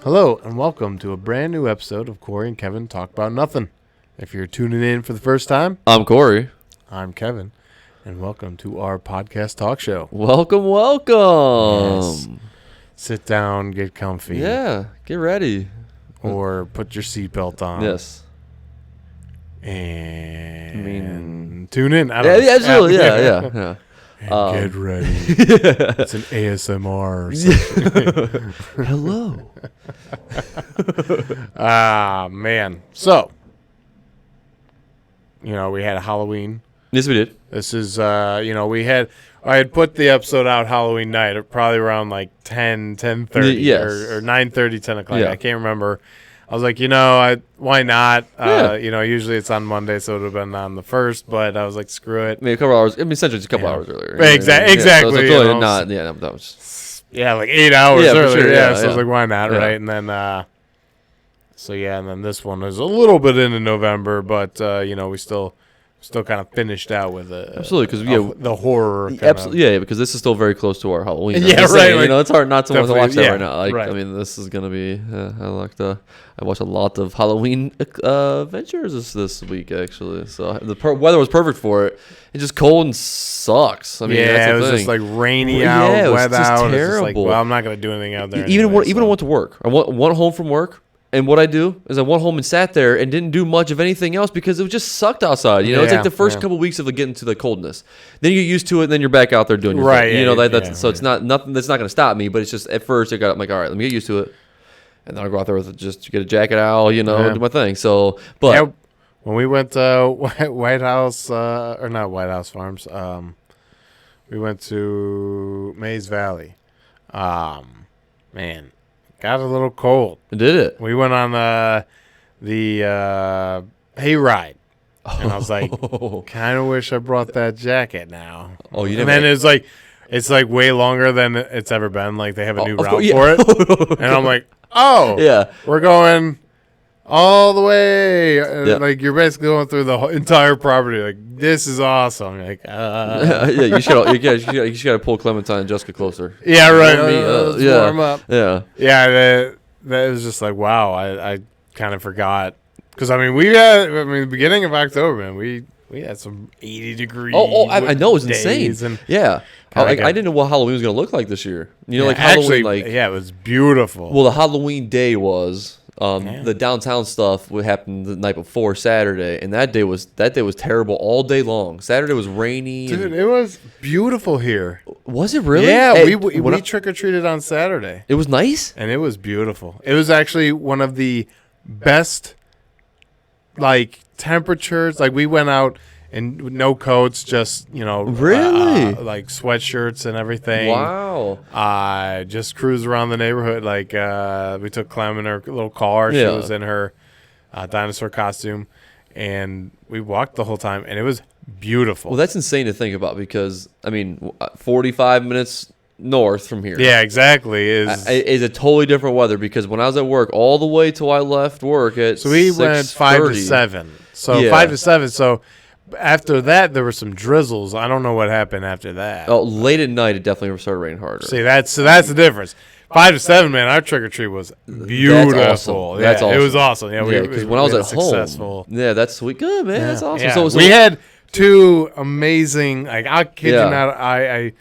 Hello, and welcome to a brand new episode of Corey and Kevin Talk About Nothing. If you're tuning in for the first time, I'm Corey. I'm Kevin, and welcome to our podcast talk show. Welcome. Yes. Sit down, get comfy. Yeah, get ready. Or put your seatbelt on. Yes. And tune in. I don't know. Absolutely. Yeah. And get ready. It's an ASMR or something. Hello. Man. So, we had a Halloween. Yes, we did. This is, I had put the episode out Halloween night, probably around like 10:30 Yes. or 9:30, 10 o'clock. Yeah. I can't remember. I was like, why not? Yeah. Usually it's on Monday, so it would have been on the 1st, but I was like, screw it. I mean, a couple hours. essentially it's a couple hours earlier. Exactly. So it's really not. Yeah, that was. Yeah, like 8 hours Yeah, for earlier. sure, Yeah, yeah, so I was like, why not, right? And then, and then this one is a little bit into November, but we still kind of finished out with it. Absolutely, because the horror. Absolutely, because this is still very close to our Halloween. Yeah, right. Like, it's hard not to want to watch that right now. Like, right. I mean, this is gonna be. I watched a lot of Halloween adventures this week actually. So the weather was perfect for it. It's just cold and sucks. I mean, that's the it was thing. just like rainy out, it was wet just out. terrible. It's just like, well, I'm not gonna do anything out there. Even anyway, when I went to work, I went home from work. And what I do is I went home and sat there and didn't do much of anything else because it just sucked outside. It's like the first couple of weeks of getting to the coldness. Then you get used to it, and then you're back out there doing your thing. So it's not nothing that's not going to stop me. But it's just at first I'm like, all right, let me get used to it, and then I'll go out there with just get a jacket out, do my thing. So, but when we went to White House or not White House Farms, we went to Mays Valley. Man. Got a little cold. Did it? We went on the hayride, and I was like, kind of wish I brought that jacket now. Oh, you didn't? And then it's like way longer than it's ever been. Like they have a new route for it, and I'm like, yeah, we're going all the way. Yeah. Like you're basically going through the whole entire property. Like this is awesome. Like you should got to pull Clementine and Jessica closer. Yeah, right. Let's warm up. Yeah. That was just like wow. I kind of forgot because the beginning of October, man, we had some 80 degree. I know, it's insane. And I didn't know what Halloween was gonna look like this year. Like actually, Halloween, it was beautiful. Well, the Halloween day was. The downtown stuff would happen the night before Saturday, and that day was terrible all day long. Saturday was rainy. Dude, it was beautiful here. Was it really? Yeah, hey, we trick or treated on Saturday. It was nice, and it was beautiful. It was actually one of the best, temperatures. Like we went out. And no coats, just, really? like sweatshirts and everything. Wow. Just cruise around the neighborhood. Like, we took Clem in her little car. Yeah. She was in her dinosaur costume. And we walked the whole time. And it was beautiful. Well, that's insane to think about because, 45 minutes north from here. Yeah, exactly. Is a totally different weather because when I was at work, all the way till I left work at So we went 5 to 7. So 5 to 7. So... After that, there were some drizzles. I don't know what happened after that. Oh, late at night, it definitely started raining harder. See, that's the difference. 5 to 7, man. Our trick or treat was beautiful. That's awesome. That's awesome. It was awesome. Yeah, because when I was at home, that's sweet. Good, man. Yeah. That's awesome. Yeah. So we had 2 amazing. Like I kid you not,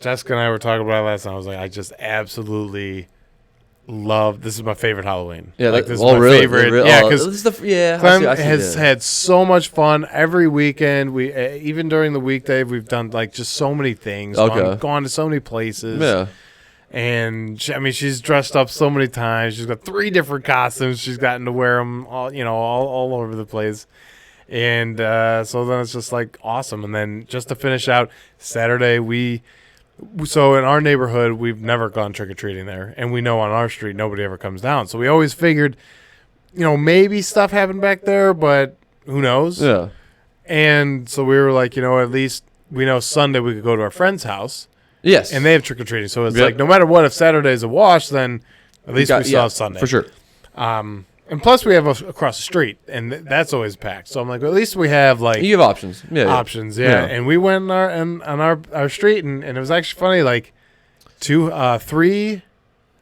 Jessica and I were talking about it last night. I was like, I just absolutely. This is my favorite Halloween. Yeah, this is my favorite. Yeah, because Clem has had so much fun every weekend. We even during the weekday we've done just so many things. Okay. Gone to so many places. Yeah, and she's dressed up so many times. She's got 3 different costumes. She's gotten to wear them all over the place. And so then it's just awesome. And then just to finish out Saturday, So in our neighborhood, we've never gone trick-or-treating there. And we know on our street, nobody ever comes down. So we always figured, maybe stuff happened back there, but who knows? yeah. And so we were like, at least we know Sunday we could go to our friend's house. Yes. And they have trick-or-treating. So it's no matter what, if Saturday's a wash, then at least we still have Sunday. For sure. And plus we have across the street, and that's always packed. So I'm like, well, at least we have you have options. Options, yeah. And we went on our street, and it was actually funny. 3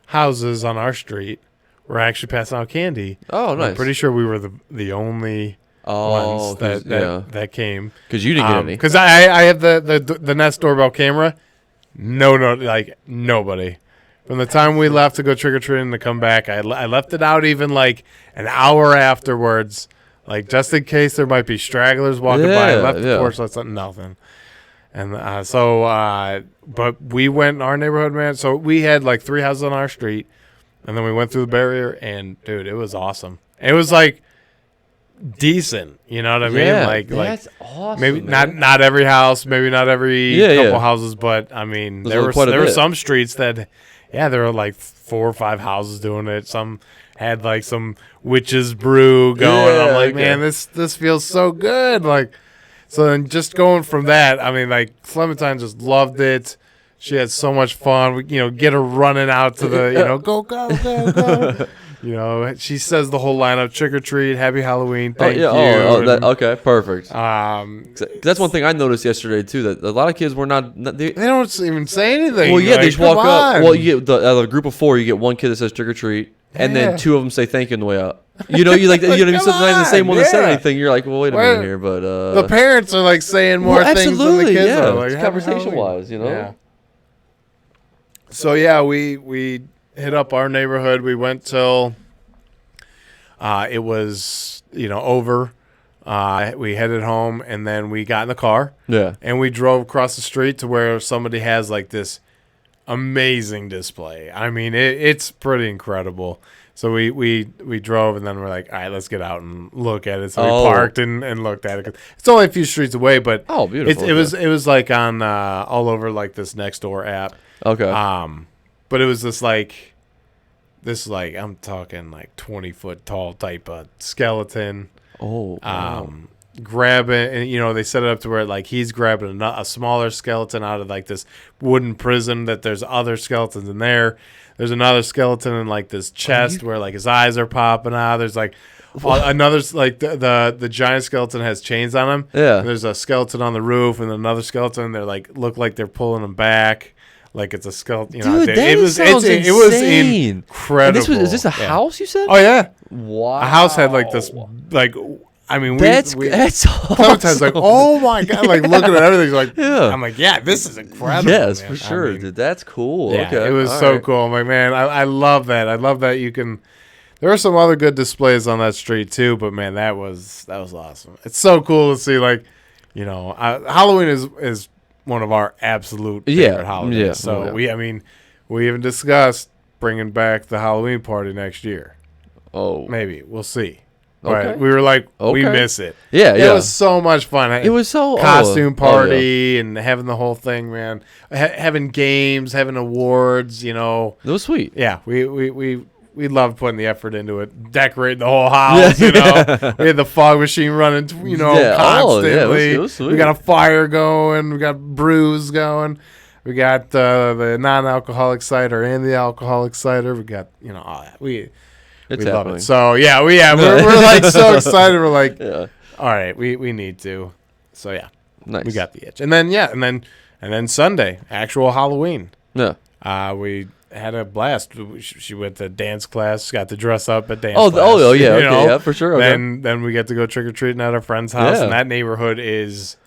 houses on our street were actually passing out candy. Oh, nice. I'm pretty sure we were the only ones that came. Because you didn't get any. Because I have the Nest doorbell camera. No, like nobody. From the time we left to go trick or treating to come back, I left it out even like an hour afterwards, like just in case there might be stragglers walking by. I left the porch, left nothing. And but we went in our neighborhood, man. So we had like 3 houses on our street, and then we went through the barrier, and dude, it was awesome. It was like decent, you know what I mean? Like that's awesome. Maybe not every house, maybe not every couple houses, but I mean, there were some streets that. Yeah, there were like 4 or 5 houses doing it. Some had like some witch's brew going. I'm like, man, this feels so good. Like, so then just going from that, I mean, like Clementine just loved it. She had so much fun. We, get her running out to the, go. She says the whole lineup: trick or treat, happy Halloween, thank you. Okay, perfect. That's one thing I noticed yesterday too. That a lot of kids were not. They don't even say anything. Well, yeah, they just walk up. Well, you get the group of 4. You get one kid that says trick or treat, and then 2 of them say thank you on the way out. You like that. Sometimes the same one that said anything. You're like, well, wait a minute here, but the parents are like saying more things than the kids are. Like, conversation wise, Yeah. So yeah, we hit up our neighborhood. We went till it was over. We headed home, and then we got in the car. Yeah. And we drove across the street to where somebody has like this amazing display. I mean, it's pretty incredible. So we drove, and then we're like, all right, let's get out and look at it. So we parked and looked at it. It's only a few streets away, but beautiful. It was like on all over like this Nextdoor app. Okay. But it was this I'm talking like 20-foot tall type of skeleton. Oh. Wow. Grabbing, and they set it up to where like he's grabbing a smaller skeleton out of like this wooden prison. That there's other skeletons in there. There's another skeleton in like this chest where like his eyes are popping out. There's like another like the giant skeleton has chains on him. Yeah. And there's a skeleton on the roof and another skeleton. They're like look like they're pulling him back. Like it's a skeleton. Dude, it was incredible. Is this a house you said? Oh yeah. Wow. A house had like this like. I mean, that's awesome. Sometimes like, oh my god, like looking at everything, like, I'm like, yeah, this is incredible. Yes, man. for sure, dude. That's cool. Yeah, okay. It was so cool. I'm like, man, I love that. I love that you can. There are some other good displays on that street too, but man, that was awesome. It's so cool to see, like, Halloween is one of our absolute favorite holidays. Yeah. So we even discussed bringing back the Halloween party next year. Oh, maybe we'll see. Okay. Right. We were like, we miss it. Yeah. It was so much fun. It was so costume party and having the whole thing, man. Having games, having awards. It was sweet. Yeah, we loved putting the effort into it, decorating the whole house. We had the fog machine running, constantly. It was sweet. We got a fire going. We got brews going. We got the non-alcoholic cider and the alcoholic cider. We got all that. It's we happening. love it. So we're like so excited. We're like, all right, we need to. So yeah, nice. We got the itch, and then Sunday, actual Halloween. Yeah. We had a blast. She went to dance class, got to dress up at dance. Oh, class, yeah, okay, yeah, for sure. Okay. Then we get to go trick or treating at our friend's house, and that neighborhood is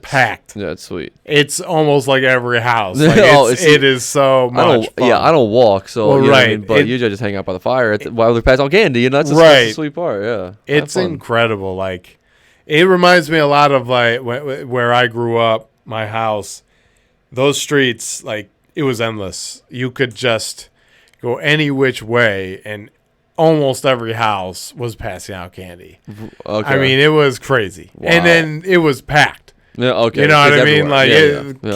packed. Yeah, it's sweet. It's almost like every house. Like it is so much fun. Yeah, I don't walk, so right. But usually I just hang out by the fire while they pass out candy. That's the sweet part. Yeah, it's incredible. Like it reminds me a lot of like where I grew up. My house, those streets, like it was endless. You could just go any which way, and almost every house was passing out candy. Okay. I mean, it was crazy, and then it was packed. Yeah, okay. You know what I mean? Like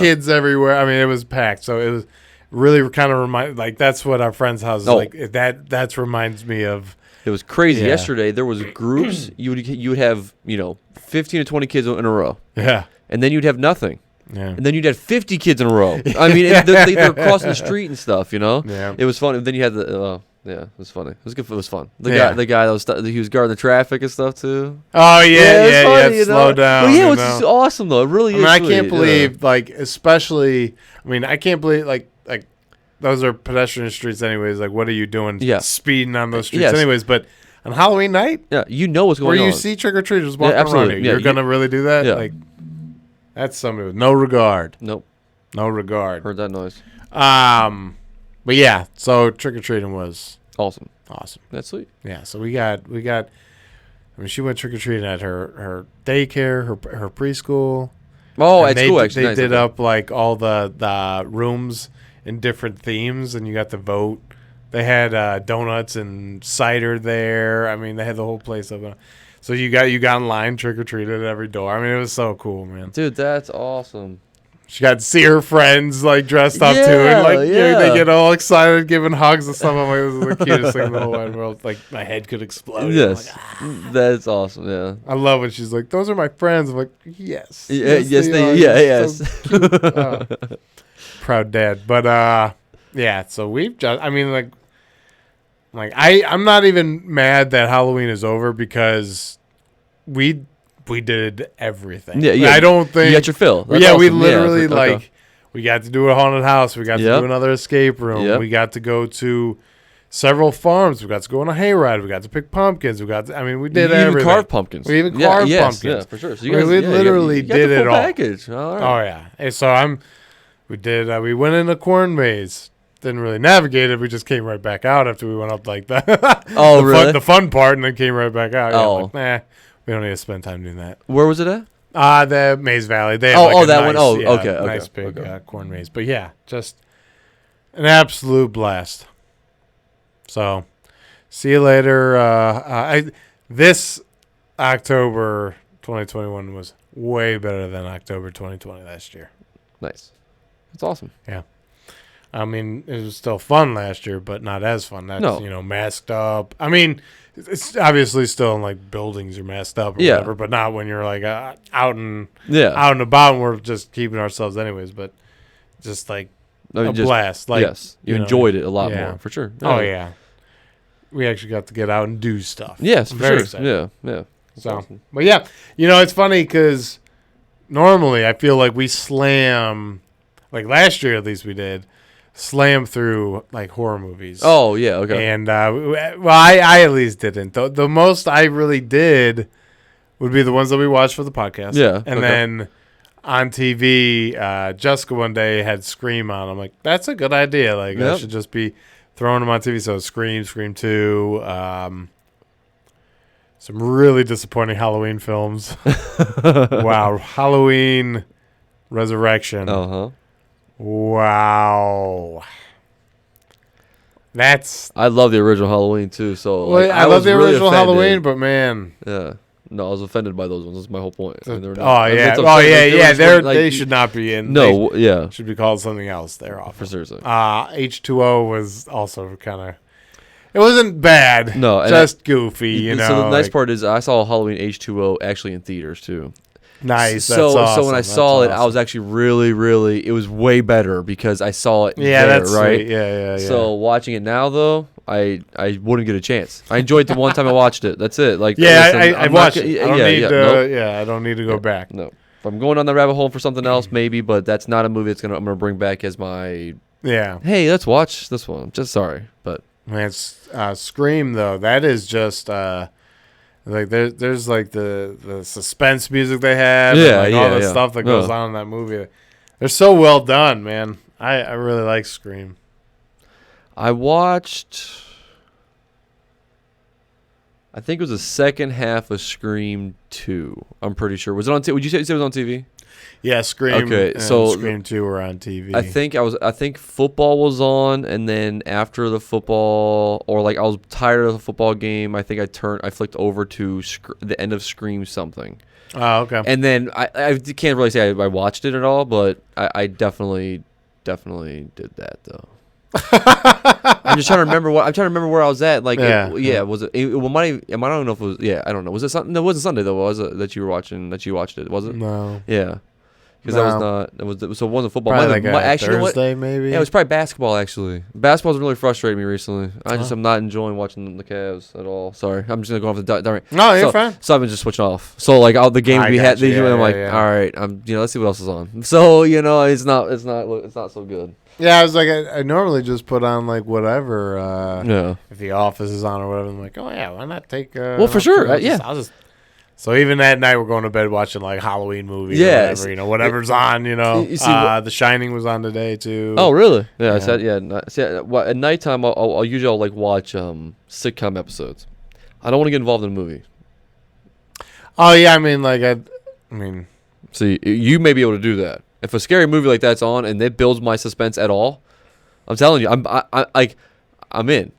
kids everywhere. I mean, it was packed. So it was really kind of like that's what our friend's house is like. That reminds me of. It was crazy. Yesterday there was groups. you would have 15 to 20 kids in a row. Yeah. And then you'd have nothing. Yeah. And then you'd have 50 kids in a row. I mean, they're crossing the street and stuff. Yeah. It was fun. And then you had the. Yeah, it was funny. It was good. It was fun. The guy that was he was guarding the traffic and stuff too. Oh yeah. Slow down. Well, yeah, it's awesome though. It really is. I can't believe like, especially. I mean, I can't believe like those are pedestrian streets anyways. Like, what are you doing speeding on those streets Yes. anyways? But on Halloween night, you know what's going on. where you see trick-or-treaters walking around you, you're going to really do that? Yeah. Like, that's something with no regard. Nope. No regard. Heard that noise. But yeah, so trick-or-treating was awesome. That's sweet. Yeah, so we got I mean, she went trick-or-treating at her daycare, her preschool. Oh, at school, actually. They did up, like, all the rooms in different themes, and you got to vote. They had donuts and cider there. I mean, they had the whole place up. So you got in line, trick-or-treated at every door. I mean, it was so cool, man. Dude, that's awesome. She got to see her friends, like, dressed up, too. And, like, you know, they get all excited, giving hugs and stuff. I'm like, this is the cutest thing in the whole wide world. Like, my head could explode. Yes. Like, that's awesome, yeah. I love when she's like, those are my friends. I'm like, yes. Yes, they are. Yes. So proud dad. But, yeah, so we've just, I mean, like I'm not even mad that Halloween is over because we did everything. Yeah. I don't think you got your fill. That's we awesome. literally we got to do a haunted house. We got to do another escape room. Yep. We got to go to several farms. We got to go on a hayride. We got to pick pumpkins. We did everything. Even carved pumpkins. We even carved pumpkins. Yeah, for sure. So you guys, we literally did it all. Package. All right. Oh yeah. And so we went in a corn maze. Didn't really navigate it. We just came right back out after we went up like that. Oh, really? The fun part, and then came right back out. Oh. Yeah, like, nah, we don't need to spend time doing that. Where was it at? The Maze Valley. They have that nice, one. Oh, yeah, okay. Nice big corn maze. But yeah, just an absolute blast. So, see you later. This October 2021 was way better than October 2020 last year. Nice. That's awesome. Yeah. I mean, it was still fun last year, but not as fun. That's, masked up. I mean, it's obviously still in, like, buildings are masked up or whatever, but not when you're, like, out and about and we're just keeping ourselves anyways, but just, like, blast. Like, yes, you enjoyed it a lot more, for sure. Yeah. Oh, yeah. We actually got to get out and do stuff. Yes, I'm for very sure. excited. Yeah. So, awesome. But, yeah, it's funny because normally I feel like we slam, like last year at least we did, slam through like horror movies. Oh yeah, okay. And I at least didn't. The most I really did would be the ones that we watched for the podcast. Yeah. And then on TV, Jessica one day had Scream on. I'm like, that's a good idea. Like I should just be throwing them on TV. So Scream 2, some really disappointing Halloween films. Wow, Halloween Resurrection. Wow. I love the original Halloween too. So I love the original offended. Halloween, but man, yeah, no, I was offended by those ones. That's my whole point. I mean, they should not be in. No, should be called something else. They're awful. Seriously. H2O was also kind of. It wasn't bad. No, just goofy. So the nice part is I saw Halloween H2O actually in theaters too. Nice. So awesome. When I saw it, I was actually really, it was way better because I saw it that's right? Sweet. Yeah. So watching it now, though, I wouldn't get a chance. I enjoyed the one time I watched it. That's it. Like I watched it. I don't need to go back. No. If I'm going on the rabbit hole for something else, maybe, but that's not a movie I'm gonna bring back as my hey, let's watch this one. Just sorry. But man, Scream though, that is just like there's like the suspense music they have, and all the stuff that goes on in that movie. They're so well done, man. I really like Scream. I watched, I think it was the second half of Scream 2. I'm pretty sure. Was it on? Would you say it was on TV? Yeah, Scream. Okay, so Scream 2 were on TV. I think football was on, and then after the football, or like I was tired of the football game, I think I flicked over to the end of Scream something. Oh, okay. And then I can't really say I watched it at all, but I definitely did that though. I'm just trying to remember where I was at. Like, was it? I don't know if it was. Yeah, I don't know. Was it something? It wasn't Sunday though. Was it that you were watching? That you watched it? Was it? No. Yeah. because that was not that was so it wasn't football. Probably Might like a actually, Thursday, maybe. Yeah, it was probably basketball. Actually, basketball's really frustrating me recently. I just am not enjoying watching the Cavs at all. Sorry, I'm just gonna go off the direct. No, you're fine. So I've been just switching off. So like all the games we had, I'm like, all right, let's see what else is on. So it's not so good. Yeah, I was like, I normally just put on like whatever. If The Office is on or whatever, I'm like, oh yeah, why not take? Well, for sure, yeah. I'll just. So even that night, we're going to bed watching like Halloween movies. Yeah, or whatever, whatever's on. You see, The Shining was on today too. Oh really? Yeah. At nighttime, I'll usually like watch sitcom episodes. I don't want to get involved in a movie. Oh yeah, I mean. See, you may be able to do that. If a scary movie like that's on and it builds my suspense at all, I'm telling you, I'm in.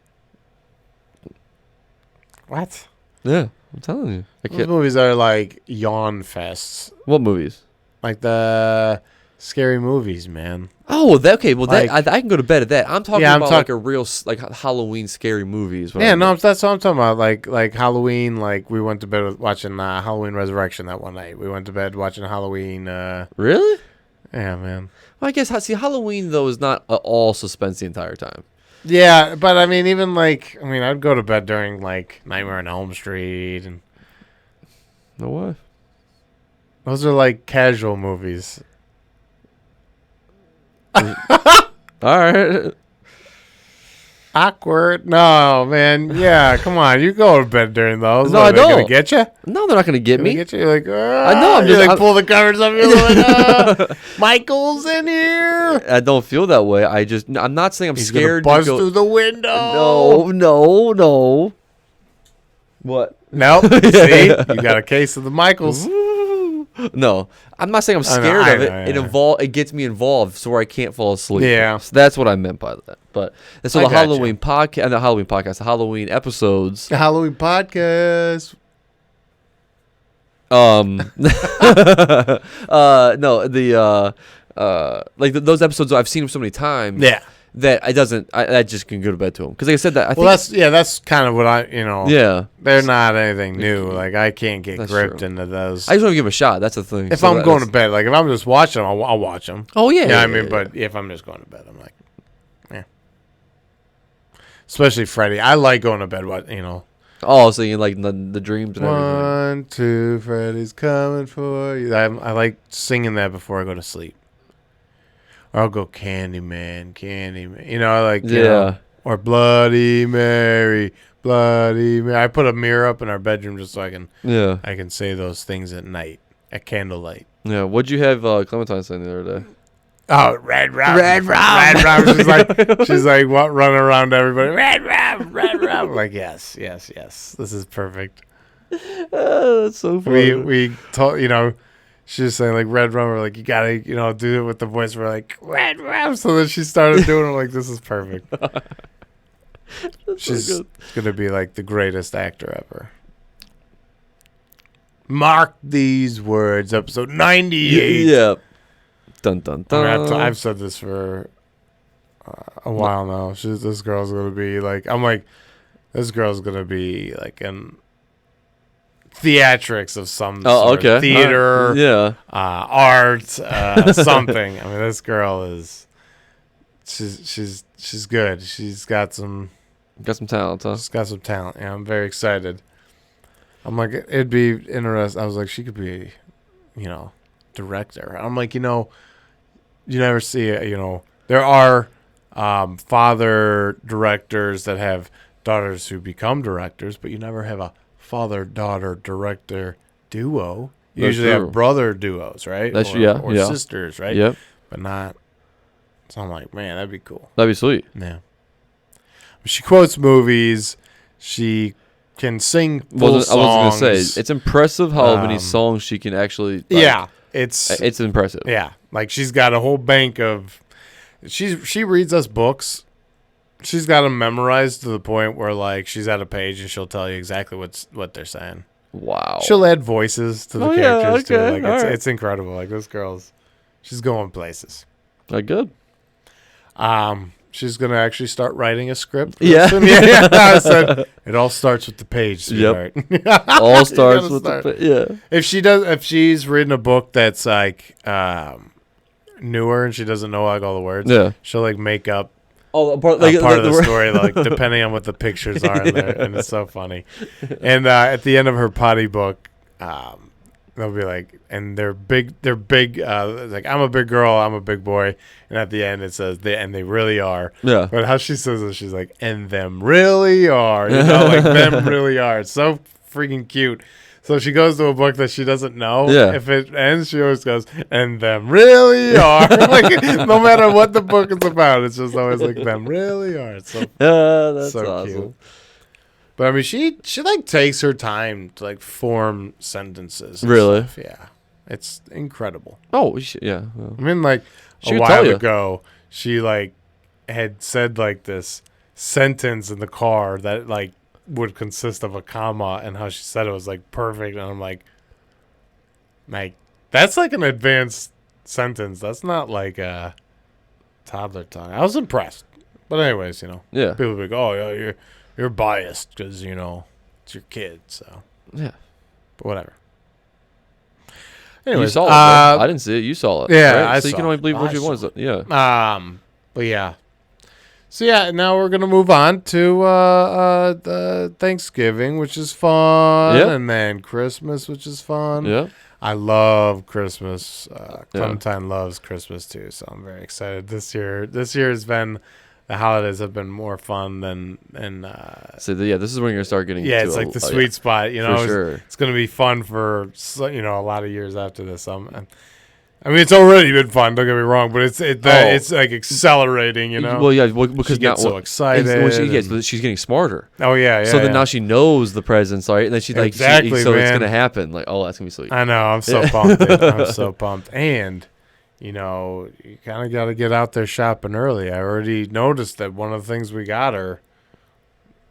What? Yeah, I'm telling you. Those movies are like yawn fests. What movies? Like the scary movies, man. Oh, okay. Well, like, I can go to bed at that. I'm talking about like a real like Halloween scary movies. Yeah, that's what I'm talking about. Like Halloween. Like we went to bed watching Halloween Resurrection that one night. We went to bed watching Halloween. Really? Yeah, man. Well, I guess Halloween though is not all suspense the entire time. Yeah, but I mean, even I'd go to bed during like Nightmare on Elm Street and. No what? Those are like casual movies. All right. Awkward. No, man. Yeah, come on. You go to bed during those. No, I don't. They're gonna get you? No, they're not gonna get me. Get you? You're like, I know. I'm just pull the covers up. You're like, Michael's in here. I don't feel that way. I'm not saying I'm scared. Gonna buzz through the window. No. What? Nope. See, you got a case of the Michaels. No, I'm not saying I'm scared of it. Yeah. It gets me involved, so I can't fall asleep. Yeah, so that's what I meant by that. But so the Halloween podcast, the Halloween episodes, the Halloween podcast. Those episodes I've seen them so many times. Yeah. That I just can go to bed to them because like I said that. That's kind of what Yeah. They're not anything new. Like I can't get gripped into those. I just want to give them a shot. That's the thing. If I'm going to bed, like if I'm just watching them, I'll watch them. Oh yeah. But if I'm just going to bed, I'm like, yeah. Especially Freddy, I like going to bed. Oh, so you like the dreams and everything. 1, 2, Freddy's coming for you. I like singing that before I go to sleep. Or I'll go Candyman. Or Bloody Mary. I put a mirror up in our bedroom just so I can say those things at night, at candlelight. Yeah, what'd you have Clementine saying the other day? Oh, Red Rum. She's like, what, running around everybody. Red Rum. I'm like, yes. This is perfect. That's so funny. We told, she was saying like Red Rum, or like you gotta, do it with the voice. We're like Red Rum, so then she started doing it. Like this is perfect. She's gonna be like the greatest actor ever. Mark these words, episode 98. Yeah. Dun dun dun. I've said this for a while now. This girl's gonna be like. I'm like, this girl's gonna be like an. Theatrics of some sort. Okay. Theater, art, something. I mean, this girl is, she's good. She's got some talent, huh? She's got some talent. Yeah, I'm very excited. I'm like, it'd be interesting. I was like, she could be, director. I'm like, you never see it. There are father directors that have daughters who become directors, but you never have a father-daughter director duo. You usually have brother duos, right? Or sisters, right? Yep. But not. So I'm like, man, that'd be cool. That'd be sweet. Yeah. She quotes movies. She can sing full songs. I was gonna say it's impressive how many songs she can actually. It's impressive. Yeah, like she's got a whole bank of. She reads us books. She's got them memorized to the point where, like, she's at a page and she'll tell you exactly what they're saying. Wow. She'll add voices to the characters, too. Like, it's incredible. Like, this girl's... She's going places. Good. she's gonna actually start writing a script. Yeah. Yeah. I said it all starts with the page, sweetheart. Yep. All starts with the If she's reading a book that's like newer and she doesn't know like all the words, she'll like make up part of the story, like depending on what the pictures are in there, and it's so funny. And at the end of her potty book, they'll be like, and they're big. Like, I'm a big girl, I'm a big boy, and at the end it says they really are. Yeah. But how she says it, she's like, and them really are, like them really are. It's so freaking cute. So she goes to a book that she doesn't know. Yeah. If it ends, she always goes, and them really are. Like, no matter what the book is about, it's just always like, them really are. It's so, that's so awesome. Cute. But I mean, she like takes her time to like form sentences. Really? Stuff. Yeah. It's incredible. Oh, yeah. I mean, like a while ago, she like had said like this sentence in the car that like would consist of a comma, and how she said it was like perfect, and I'm like that's like an advanced sentence. That's not like a toddler tongue. I was impressed, but anyways, yeah, people be like, oh yeah, you're biased because it's your kid, so yeah, but whatever. Anyways, you saw it. I didn't see it. You saw it. Yeah, right? So you can only believe what you want. Yeah. But yeah. So yeah, now we're gonna move on to the Thanksgiving, which is fun, and then Christmas, which is fun. Yeah, I love Christmas. Clementine loves Christmas too, so I'm very excited. This year has been, the holidays have been more fun than. So this is when you're gonna start getting. Yeah, it's like the sweet spot. For sure. It's gonna be fun for a lot of years after this. I mean, it's already been fun. Don't get me wrong, but it's like accelerating, Well, yeah, because she gets so excited. But she's getting smarter. Oh yeah. So then now she knows the presents, right? And then she like exactly, so man. It's gonna happen. Like, oh, that's gonna be sweet. I know. I'm so pumped. Dude. I'm so pumped. And you kind of got to get out there shopping early. I already noticed that one of the things we got her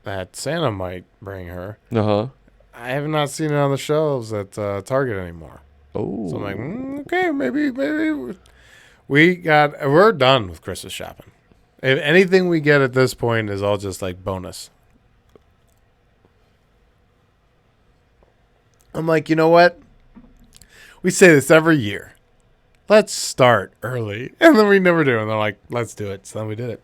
that Santa might bring her. I have not seen it on the shelves at Target anymore. Oh, so I'm like, okay, maybe we're done with Christmas shopping. If anything we get at this point is all just like bonus. I'm like, you know what? We say this every year. Let's start early, and then we never do. And they're like, let's do it. So then we did it.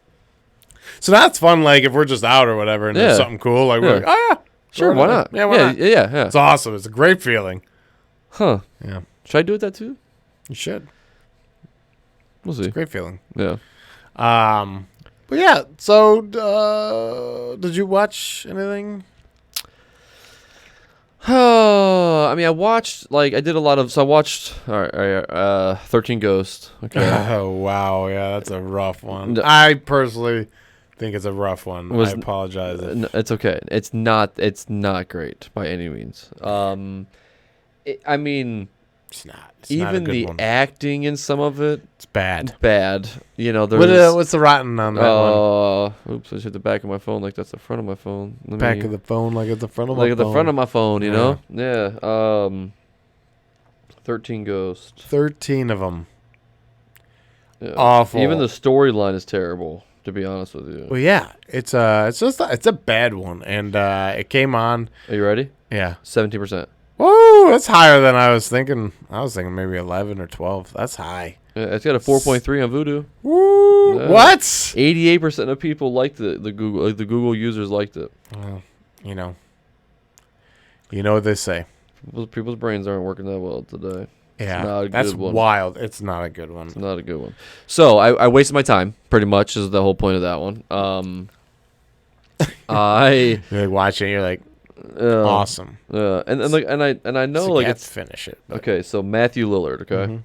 So that's fun. Like if we're just out or whatever, and there's something cool, like we're like, oh yeah, sure, why not? Yeah, why not? Yeah. It's awesome. It's a great feeling. Huh. Yeah. Should I do it that too? You should. We'll see. It's a great feeling. Yeah. But yeah, so did you watch anything? I mean, I watched, I did a lot of, so I watched, 13 Ghosts. Okay. Oh, wow. Yeah, that's a rough one. I personally think it's a rough one. I apologize. It's okay. It's not great by any means. I mean, it's not even a good the one. Acting in some of it, it's bad. There's what's the rotten on that one? Oops! I hit the back of my phone like that's the front of my phone. Back of the phone like at the front of my phone. Like at the front of my phone, you know? Yeah. 13 Ghosts. 13 of them. Yeah. Awful. Even the storyline is terrible, to be honest with you. Well, yeah, it's a bad one, and it came on. Are you ready? Yeah. 17%. Whoa, that's higher than I was thinking. I was thinking maybe 11 or 12. That's high. Yeah, it's got a 4.3 on Vudu. Woo! Yeah. What? 88% of people liked it. The Google users liked it. Well, you know what they say. People's brains aren't working that well today. Yeah, that's wild. It's not a good one. It's not a good one. So I wasted my time. Pretty much is the whole point of that one. You're like watching. You're like. Awesome. And I know so it's finish it. But. Okay, so Matthew Lillard. Okay, mm-hmm.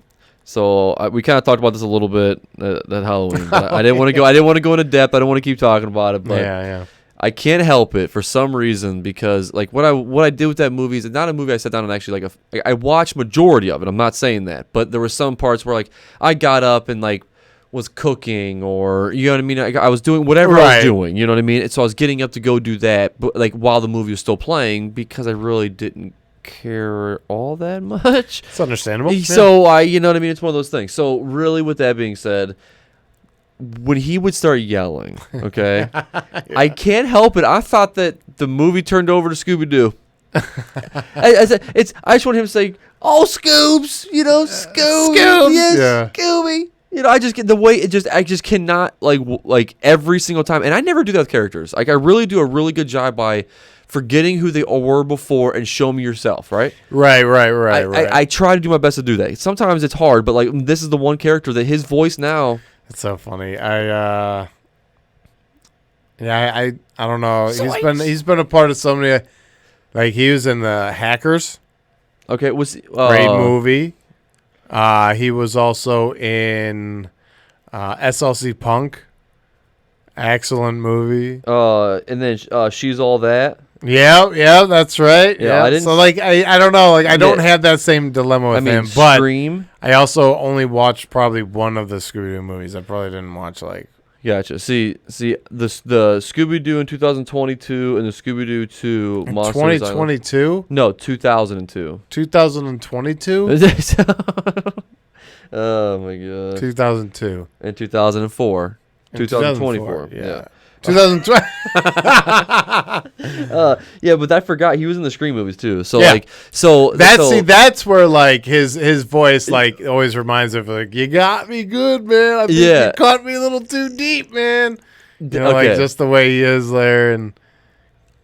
So we kind of talked about this a little bit that Halloween. But I didn't want to go. I didn't want to go into depth. I don't want to keep talking about it. But yeah. I can't help it for some reason because like what I did with that movie is not a movie I sat down and actually I watched majority of it. I'm not saying that, but there were some parts where like I got up and like. Was cooking or you know what I mean? I was doing whatever I was doing, you know what I mean? So I was getting up to go do that, but like while the movie was still playing because I really didn't care all that much. It's understandable. So you know what I mean? It's one of those things. So really with that being said, when he would start yelling, okay, I can't help it. I thought that the movie turned over to Scooby-Doo. I just want him to say, "Oh, Scoobs," Scooby, yes, yeah. Scooby. I just get the way I just cannot like every single time, and I never do that with characters. Like I really do a really good job by forgetting who they were before and show me yourself, right? Right. I try to do my best to do that. Sometimes it's hard, but like this is the one character that his voice now. It's so funny. I don't know. He's been a part of so many. Like he was in the Hackers. Okay, was great movie. He was also in SLC Punk. Excellent movie. And then She's All That. Yeah, that's right. Yeah, I didn't. So like, I don't know. Like, I don't have that same dilemma with him. But Scream. I also only watched probably one of the Scooby-Doo movies. I probably didn't watch like. Gotcha. See, the Scooby-Doo in 2022 and the Scooby-Doo 2 Monsters 2022? No, 2002. 2022? Oh my god. 2002 and 2004. 2024. Yeah. 2020. Yeah, but I forgot he was in the Scream movies too. So Yeah. that's where like his voice like always reminds of like, you got me good, man. I think you caught me a little too deep, man. Like just the way he is there, and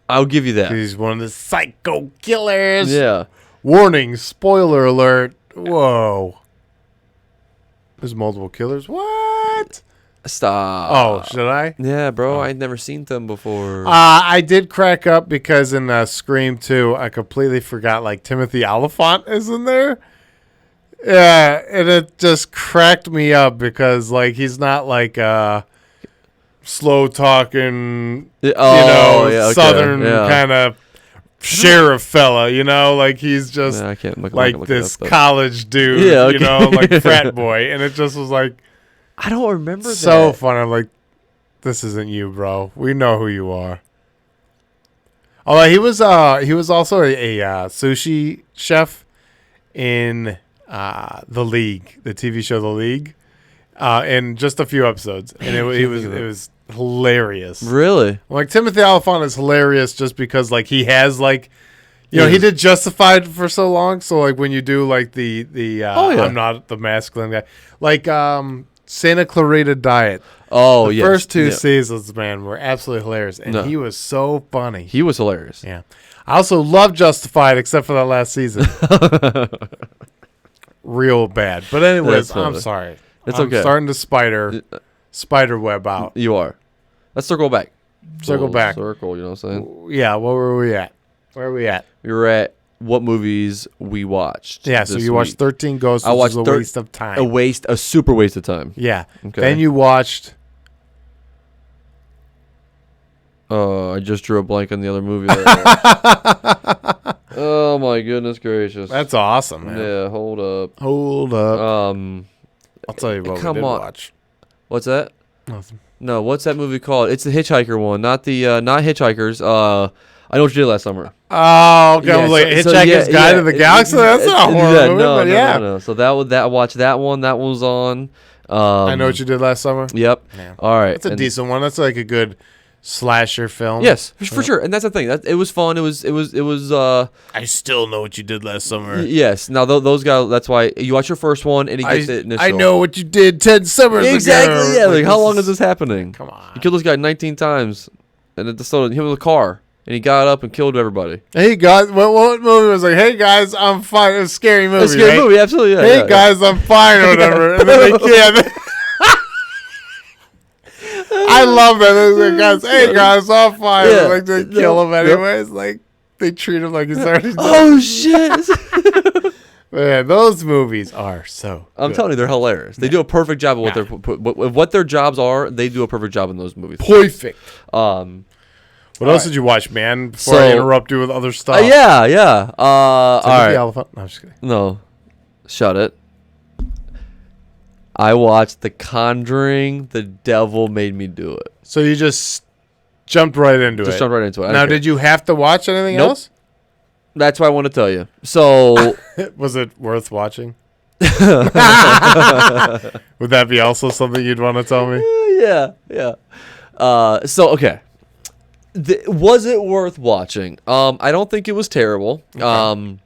I'll give you that. He's one of the psycho killers. Yeah. Warning, spoiler alert. Whoa. There's multiple killers. What? Stop. Oh, should I? Yeah, bro. I'd never seen them before. I did crack up because in Scream 2, I completely forgot like Timothy Olyphant is in there. Yeah, and it just cracked me up because like he's not like slow talking, southern kind of sheriff fella, like he's just I can't like this college dude, like frat boy, and it just was like. I don't remember so fun. I'm like, this isn't you, bro. We know who you are. Although he was also a sushi chef in The League, the TV show The League, in just a few episodes, and it was hilarious. Really? Like Timothy Olyphant is hilarious just because like he has like. He did Justified for so long, so like when you do like the I'm not the masculine guy, like Santa Clarita Diet. Oh, the first two seasons, man, were absolutely hilarious, and he was so funny. He was hilarious. Yeah, I also love Justified, except for that last season. Real bad, but anyways, I'm sorry. I'm starting to spider web out. You are. Let's circle back. Circle back. Circle. You know what I'm saying? Yeah. What were we at? Where are we at? We were at what movies we watched. Yeah, so you watched 13 Ghosts, which was a waste of time. A super waste of time. Yeah. Okay. Then you watched... I just drew a blank on the other movie. Oh, my goodness gracious. That's awesome, man. Yeah, hold up. I'll tell you what we did watch. What's that? Nothing. No, what's that movie called? It's the Hitchhiker one, not Hitchhikers. I Know What You Did Last Summer. Oh, okay. Yeah, like Hitchhiker's Guide to the Galaxy? That's not a horror movie, No. So I watched that one. That one was on. I Know What You Did Last Summer? Yep. Yeah. All right. That's a decent one. That's like a good slasher film. Yes, for sure. And that's the thing. It was fun. It was. I still know what you did last summer. Yes. Now those guys. That's why you watch your first one and he gets it initial. I know what you did 10 summers ago. Exactly. Yeah. Like how long is this happening? Come on. You killed this guy 19 times, and it just hit him with a car. And he got up and killed everybody. Hey guys, what movie was like? Hey guys, I'm fine. It was a scary movie. A scary movie, absolutely. Yeah, hey guys, I'm fine or whatever. And then they can't. I love that. Like, guys, hey guys, I'm fine. Yeah. Like they kill him anyways. Like they treat him like he's already dead. Oh shit! Man, those movies are so. I'm telling you, they're hilarious. They do a perfect job of what their jobs are. They do a perfect job in those movies. Perfect. What else did you watch, man? Before I interrupt you with other stuff. Yeah. All right. Elephant? No, I'm just kidding. No. Shut it. I watched The Conjuring. The Devil Made Me Do It. So you just jumped right into it. Just jumped right into it. Now, did you have to watch anything else? That's what I want to tell you. So. Was it worth watching? Would that be also something you'd want to tell me? Yeah. So okay. Was it worth watching? I don't think it was terrible. Okay.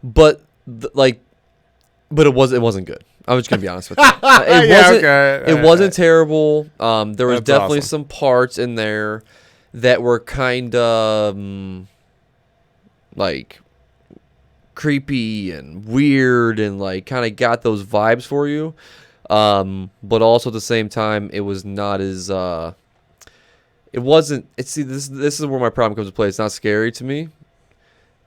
But it wasn't good. I'm just gonna be honest with you. It wasn't terrible. There was That's definitely awesome. some parts in there that were kind of like creepy and weird and like kind of got those vibes for you. But also at the same time, it was not as it wasn't. This is where my problem comes to play. It's not scary to me.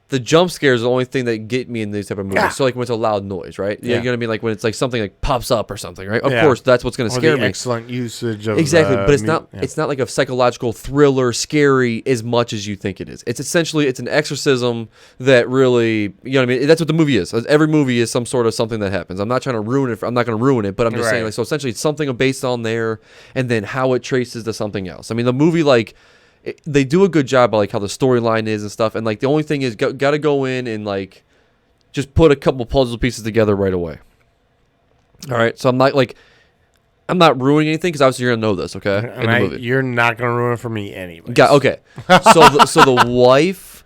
The jump scare is the only thing that get me in these type of movies. Yeah. So like when it's a loud noise, right? Yeah. You know what I mean? Like when it's like something like pops up or something, right? Of Yeah. course, that's what's going to Or scare the me. excellent usage of Exactly, but it's not. yeah. It's not like a psychological thriller, scary as much as you think it is. It's essentially an exorcism that really, you know what I mean. That's what the movie is. Every movie is some sort of something that happens. I'm not trying to ruin it. I'm not going to ruin it, but I'm just saying. Right. Like, so essentially, it's something based on there, and then how it traces to something else. I mean, the movie like. They do a good job of like how the storyline is and stuff, and like the only thing is got to go in and like just put a couple puzzle pieces together right away. All right, so I'm not ruining anything because obviously you're gonna know this, okay? In the movie. You're not gonna ruin it for me anyway. Okay, so the wife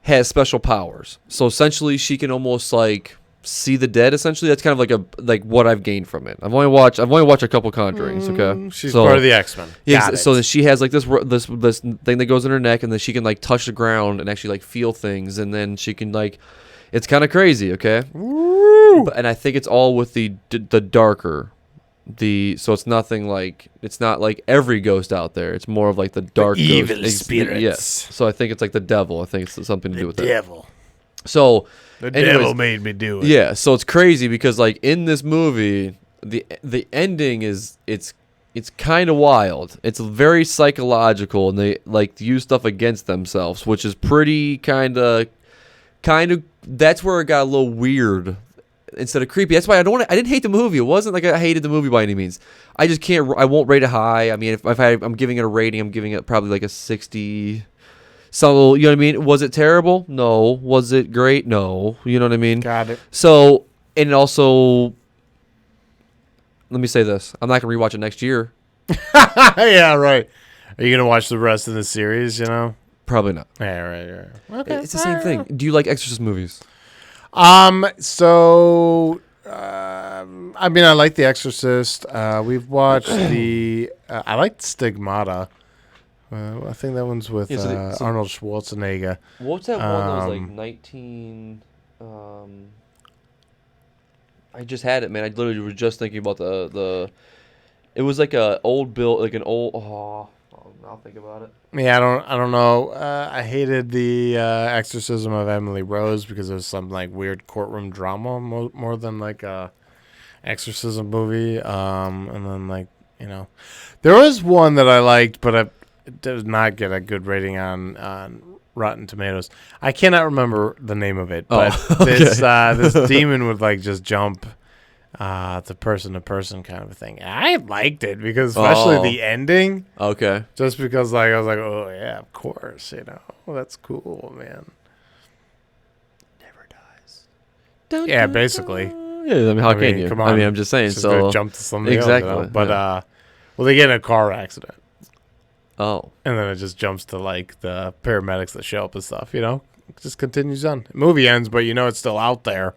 has special powers, so essentially she can almost like see the dead. Essentially, that's kind of like what I've gained from it. I've only watched a couple Conjurings. Okay, She's part of the X-Men. Yeah, so then she has like this thing that goes in her neck, and then she can like touch the ground and actually like feel things, and then she can like, it's kind of crazy. Okay, and I think it's all with the darker, so it's nothing like, it's not like every ghost out there. It's more of like the dark evil ghost. spirits. Yes, so I think it's like the devil. I think it's something to do with that. Devil. So. The Anyways, devil made me do it. Yeah, so it's crazy because like in this movie, the ending is it's kind of wild. It's very psychological, and they like use stuff against themselves, which is pretty kind of. That's where it got a little weird instead of creepy. That's why I didn't hate the movie. It wasn't like I hated the movie by any means. I just can't. I won't rate it high. I mean, if I'm giving it a rating, I'm giving it probably like a 60. So, you know what I mean? Was it terrible? No. Was it great? No. You know what I mean? Got it. So, and also, let me say this. I'm not going to rewatch it next year. Yeah, right. Are you gonna watch the rest of the series? You know. Probably not. Yeah, right. Okay. It's the same thing. Do you like Exorcist movies? So, I mean, I like The Exorcist. We've watched I liked Stigmata. I think that one's with Arnold Schwarzenegger. What's that one that was like 19... I just had it, man. I literally was just thinking about the... It was like a old build, like an old... I'll think about it. Yeah, I don't know. I hated the Exorcism of Emily Rose because it was some like weird courtroom drama more than like a exorcism movie. And then like, you know, there was one that I liked, but it did not get a good rating on Rotten Tomatoes. I cannot remember the name of it, but this demon would like just jump to person kind of a thing. I liked it because especially the ending. Okay. Just because like I was like, oh yeah, of course, you know, well, that's cool, man. Never dies. Yeah, basically. Yeah, I mean, how can you? Come on. I mean, I'm just saying. Just So gonna jump to something exactly. else, you know? But well, they get in a car accident. Oh. And then it just jumps to like the paramedics that show up and stuff, you know? It just continues on. The movie ends, but you know it's still out there.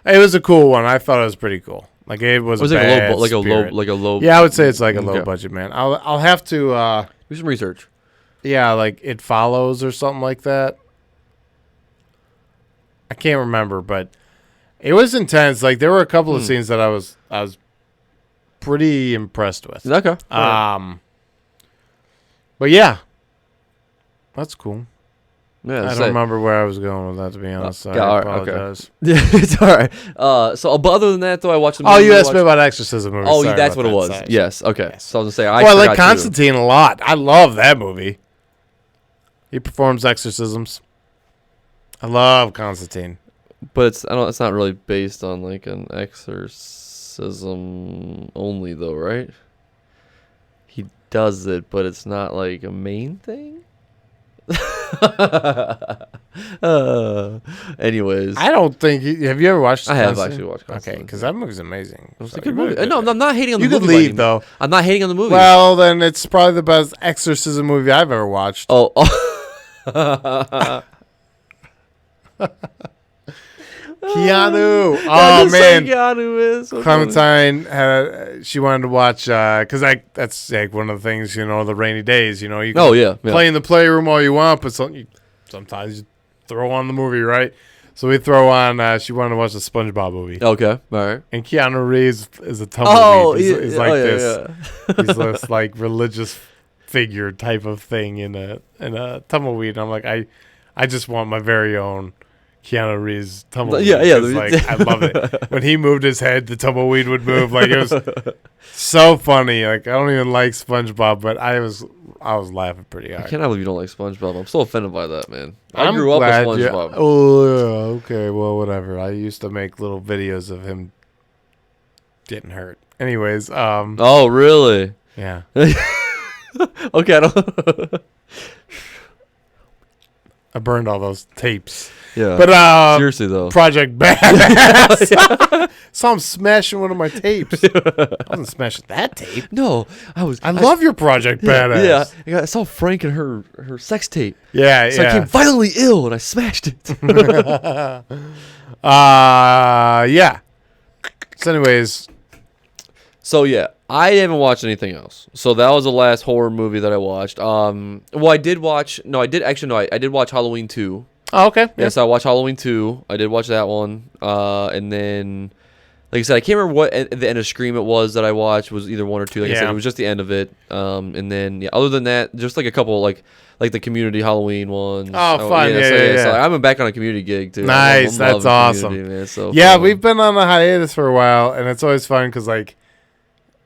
It was a cool one. I thought it was pretty cool. Like it was it a like a low. Yeah, I would say it's like a low budget, man. I'll have to do some research. Yeah, like It Follows or something like that. I can't remember, but it was intense. Like there were a couple of scenes that I was pretty impressed with. Okay. But yeah, that's cool. Yeah, I don't remember where I was going with that, to be honest. I apologize. Okay. It's all right. But other than that, though, I watched the movie. Oh, you asked me about exorcism movies. Oh, Sorry that's what about it was. Sorry. Yes. Okay. Yes. So I was gonna say, I like Constantine a lot. I love that movie. He performs exorcisms. I love Constantine. But it's not really based on like an exorcism only, though, right? He does it, but it's not like a main thing. Anyways, I don't think. Have you ever watched? I have Constantine? actually watched Constantine. Okay, because that movie's amazing. It's So a good you movie. better- No, I'm not hating on the You movie. could leave though. I'm not hating on the movie. Well, then it's probably the best exorcism movie I've ever watched. Oh. Keanu. I Oh just say man, Keanu is so Clementine had she wanted to watch because that's like one of the things, the rainy days. You can funny. play in the playroom all you want, but sometimes you throw on the movie, right? So we throw on. She wanted to watch the SpongeBob movie. Okay, all right. And Keanu Reeves is a tumbleweed. He's like this. Yeah. He's this like religious figure type of thing in a tumbleweed. And I'm like, I just want my very own Keanu Reeves tumbleweed. Yeah. Like, I love it. When he moved his head, the tumbleweed would move. Like, it was so funny. Like, I don't even like SpongeBob, but I was laughing pretty hard. I cannot believe you don't like SpongeBob. I'm so offended by that, man. I I'm grew up glad with SpongeBob. Oh, yeah, okay. Well, whatever. I used to make little videos of him getting hurt. Anyways, Oh, really? yeah. Okay, I don't. I burned all those tapes. Yeah. But seriously though, Project Badass. Saw him smashing one of my tapes. I wasn't smashing that tape. no, I love your Project Badass. Yeah, I saw Frank and her sex tape. Yeah, So I became violently ill and I smashed it. Yeah. So anyways, So yeah, I haven't watched anything else. So that was the last horror movie that I watched. Well, I did watch. No, I did actually. No, I did watch Halloween 2. oh, okay. Yes, I watched Halloween 2. I did watch that one. And then, like I said, I can't remember what at the end of Scream it was that I watched. It was either 1 or 2. Like I said, it was just the end of it. And then other than that, just like a couple like the Community Halloween ones. Oh, fun. So I'm back on a Community gig too. Nice. I'm That's loving awesome. Community, man. So yeah, fun. we've been on a hiatus for a while, and it's always fun because like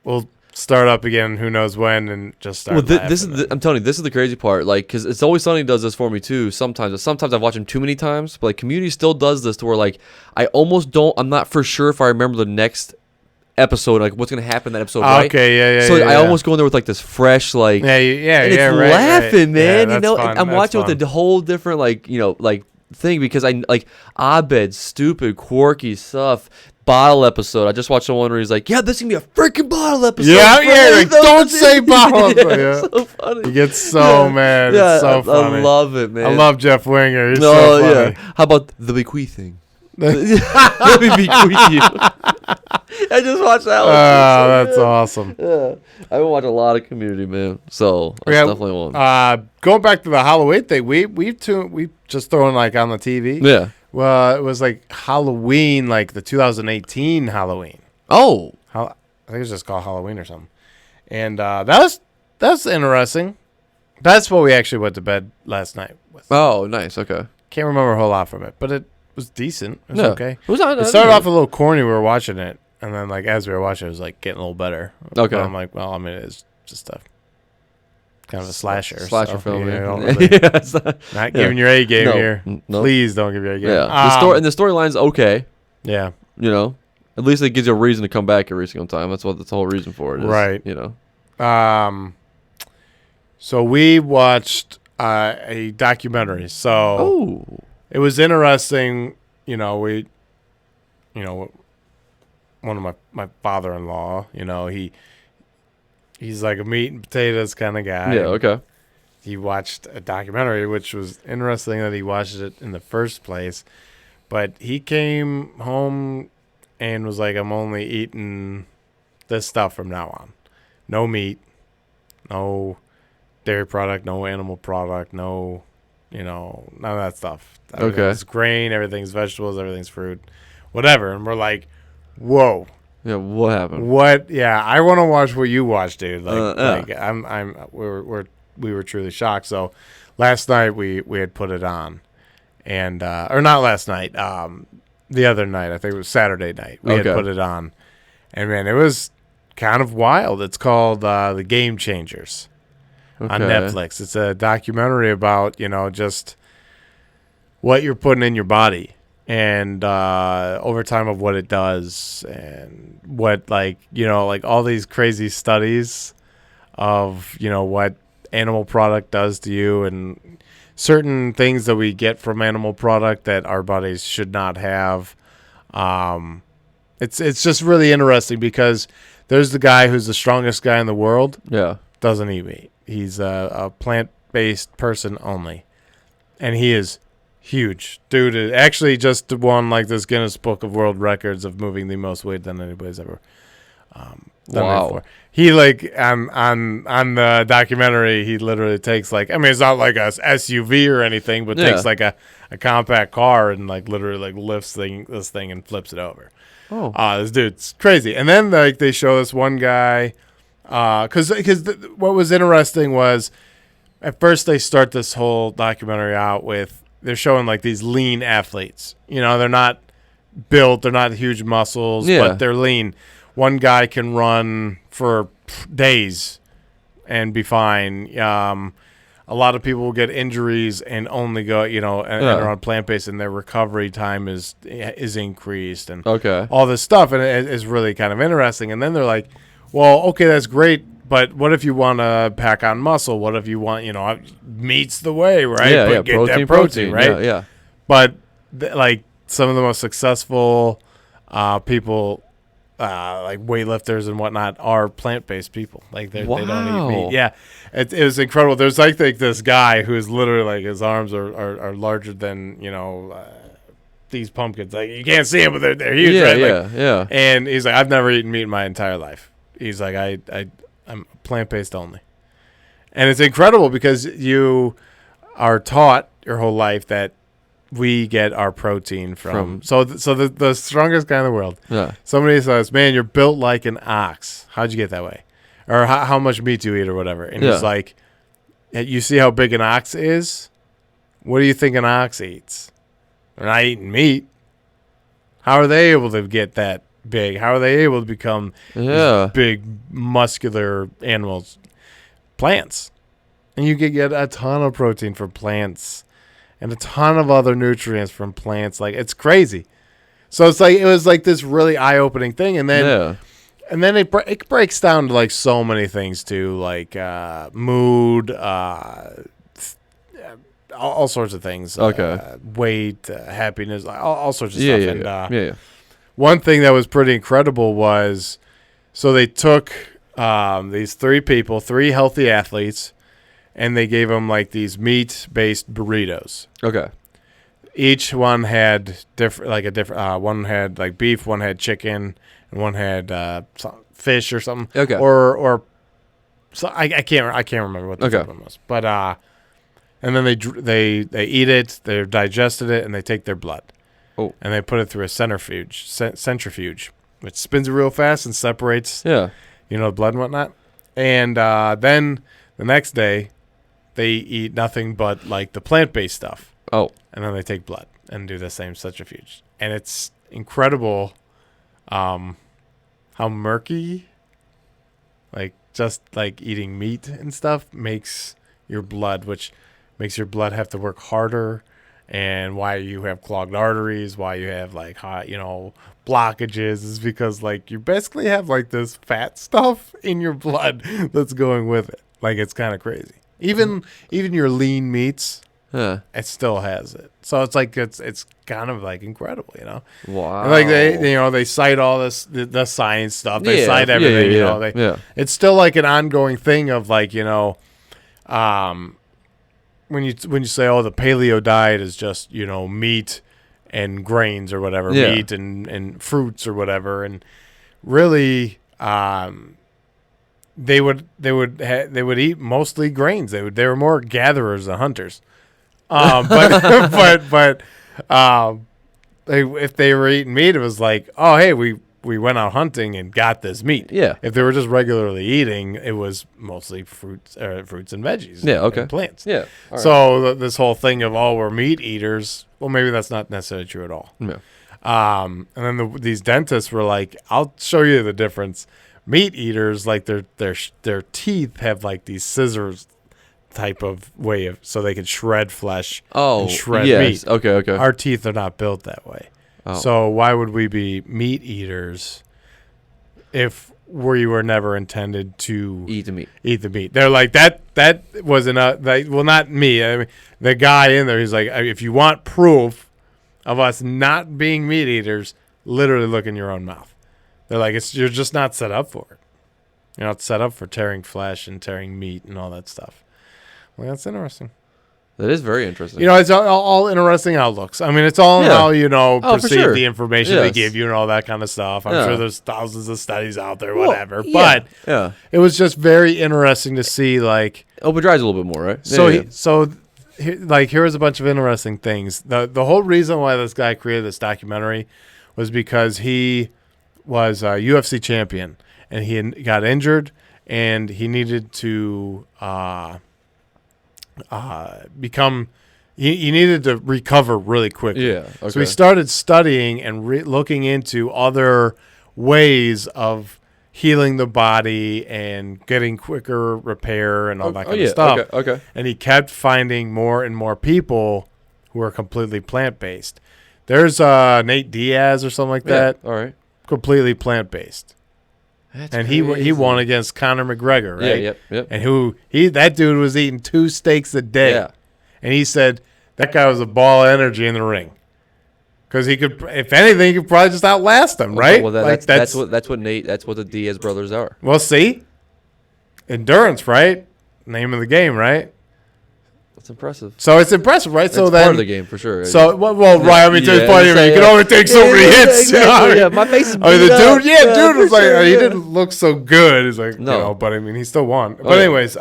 we'll start up again, who knows when, and just start. Well, this is I'm telling you, this is the crazy part. Like, because It's Always Sunny does this for me too. Sometimes I've watched him too many times, but like Community still does this to where like I'm not for sure if I remember the next episode, like what's gonna happen in that episode. Right? Okay, yeah. So I almost go in there with like this fresh like yeah, and it's right, laughing, man. Yeah, fun. I'm watching with a whole different like thing because I like Abed, stupid, quirky stuff. Bottle episode. I just watched the one where he's like, "Yeah, this is gonna be a freaking bottle episode." Yeah. Like, don't say bottle. Yeah, so funny. He gets so mad. Yeah, it's so funny. I love it, man. I love Jeff Winger. He's so funny. Yeah. How about the bequeathing? Let me bequeath you. I just watched that one. Oh, that's awesome. Yeah, I've been watching a lot of Community, man. So that's definitely one. Going back to the Halloween thing, we just throwing like on the TV. Yeah. Well, it was like Halloween, like the 2018 Halloween. Oh. I think it was just called Halloween or something. And that's interesting. That's what we actually went to bed last night with. Oh, nice. Okay. Can't remember a whole lot from it, but it was decent. It was okay. It started off a little corny. We were watching it, and then like as we were watching, it was like getting a little better. Okay. But I'm like, well, I mean, it's just a kind of a slasher film. Yeah, Yeah. not giving your A game No. here. No. Please don't give your A game. Yeah. The storyline's okay. Yeah. At least it gives you a reason to come back every single time. That's the whole reason for it is. Right. So we watched a documentary. So it was interesting. One of my father-in-law. He's like a meat and potatoes kind of guy. Yeah. Okay. He watched a documentary, which was interesting that he watched it in the first place. But he came home and was like, I'm only eating this stuff from now on. No meat, no dairy product, no animal product, no, none of that stuff. Everything's grain, everything's vegetables, everything's fruit, whatever. And we're like, whoa. Yeah, what happened? What? Yeah, I want to watch what you watched, dude. We were truly shocked. So last night we had put it on, and or not last night, the other night. I think it was Saturday night. We had put it on, and man, it was kind of wild. It's called The Game Changers on Netflix. It's a documentary about just what you're putting in your body. And over time of what it does, and what like all these crazy studies of what animal product does to you, and certain things that we get from animal product that our bodies should not have. It's just really interesting because there's the guy who's the strongest guy in the world. Yeah. Doesn't eat meat. He's a plant-based person only, and he is huge. Dude actually just won like this Guinness Book of World Records of moving the most weight than anybody's ever done before. He like on the documentary, he literally takes like, I mean, it's not like a SUV or anything, but takes like a compact car and like literally like lifts this thing and flips it over. Oh, This dude's crazy. And then like they show this one guy, because what was interesting was at first they start this whole documentary out with they're showing like these lean athletes. You know, they're not built, they're not huge muscles, but they're lean. One guy can run for days and be fine. A lot of people will get injuries and only go, and are on plant-based, and their recovery time is increased and all this stuff, and it is really kind of interesting. And then they're like, well, okay, that's great, but what if you want to pack on muscle? What if you want, meat's the way, right? Yeah, but get that protein, right? Yeah. But like some of the most successful people, like weightlifters and whatnot, are plant-based people. Like they don't eat meat. Yeah, it was incredible. There's like this guy who is literally like his arms are larger than these pumpkins. Like you can't see them, but they're huge. Right? Yeah. And he's like, I've never eaten meat in my entire life. He's like, I'm plant-based only, and it's incredible because you are taught your whole life that we get our protein from the strongest guy in the world. Yeah. Somebody says, man, you're built like an ox. How'd you get that way? Or how much meat do you eat or whatever? And he's like, you see how big an ox is? What do you think an ox eats? They're not eating meat. How are they able to get that big? How are they able to become these big, muscular animals? Plants. And you can get a ton of protein from plants. And a ton of other nutrients from plants. Like, it's crazy. So it's like, it was like this really eye-opening thing. And then it breaks down to like so many things too, like mood, all sorts of things. Weight, happiness, all sorts of stuff. One thing that was pretty incredible was, so they took these three healthy athletes, and they gave them like these meat-based burritos. Okay. Each one had different. One had like beef, one had chicken, and one had fish or something. Okay. Or so I can't remember what the third one was. But and then they eat it, they digested it, and they take their blood. Oh. And they put it through a centrifuge, which spins it real fast and separates. Yeah. The blood and whatnot. And then the next day, they eat nothing but like the plant-based stuff. Oh. And then they take blood and do the same centrifuge. And it's incredible how murky, like just like eating meat and stuff makes your blood, which makes your blood have to work harder, and why you have clogged arteries, why you have like blockages is because like you basically have like this fat stuff in your blood that's going with it. Like it's kind of crazy. Even your lean meats, it still has it. So it's like it's kind of like incredible, Wow. And like they cite all this the science stuff. They cite everything. It's still like an ongoing thing of like when you say, oh, the paleo diet is just meat and grains or whatever, meat and fruits or whatever, and really they would eat mostly grains. They were more gatherers than hunters. But if they were eating meat, it was like, oh, hey, we went out hunting and got this meat. Yeah. If they were just regularly eating, it was mostly fruits and veggies. Yeah. Okay. And plants. Yeah. All so right. This whole thing of we're meat eaters. Well, maybe that's not necessarily true at all. No. And then these dentists were like, I'll show you the difference. Meat eaters, like their teeth have like these scissors type of way of, so they can shred flesh and shred meat. Okay. Our teeth are not built that way. Oh. So why would we be meat eaters if we were never intended to Eat the meat. Eat the meat. They're like that wasn't well, not me. I mean, the guy in there, he's like, if you want proof of us not being meat eaters, literally look in your own mouth. They're like, you're just not set up for it. You're not set up for tearing flesh and tearing meat and all that stuff. Well, that's interesting. That is very interesting. It's all interesting outlooks. I mean, it's all how perceive the information they give you and all that kind of stuff. I'm sure there's thousands of studies out there, whatever. But it was just very interesting to see, like, open your eyes a little bit more, right? Here was a bunch of interesting things. The whole reason why this guy created this documentary was because he was a UFC champion and he got injured and he needed to he needed to recover really quickly. Yeah. Okay. So he started studying and looking into other ways of healing the body and getting quicker repair and all that kind of stuff. Okay. And he kept finding more and more people who are completely plant-based. There's Nate Diaz or something like that. All right. Completely plant-based. And he won against Conor McGregor, right? Yeah, yep. And that dude was eating 2 steaks a day. Yeah. And he said that guy was a ball of energy in the ring. Because he could, if anything, he could probably just outlast him, right? Well, that's what the Diaz brothers are. Well, see? Endurance, right? Name of the game, right? That's impressive. So it's impressive, right? It's part of the game for sure. So right? I mean, there's part of the game. You can only take so many hits. Exactly, my face is the dude was like, he didn't look so good. He's like, no, but I mean, he still won. But anyways,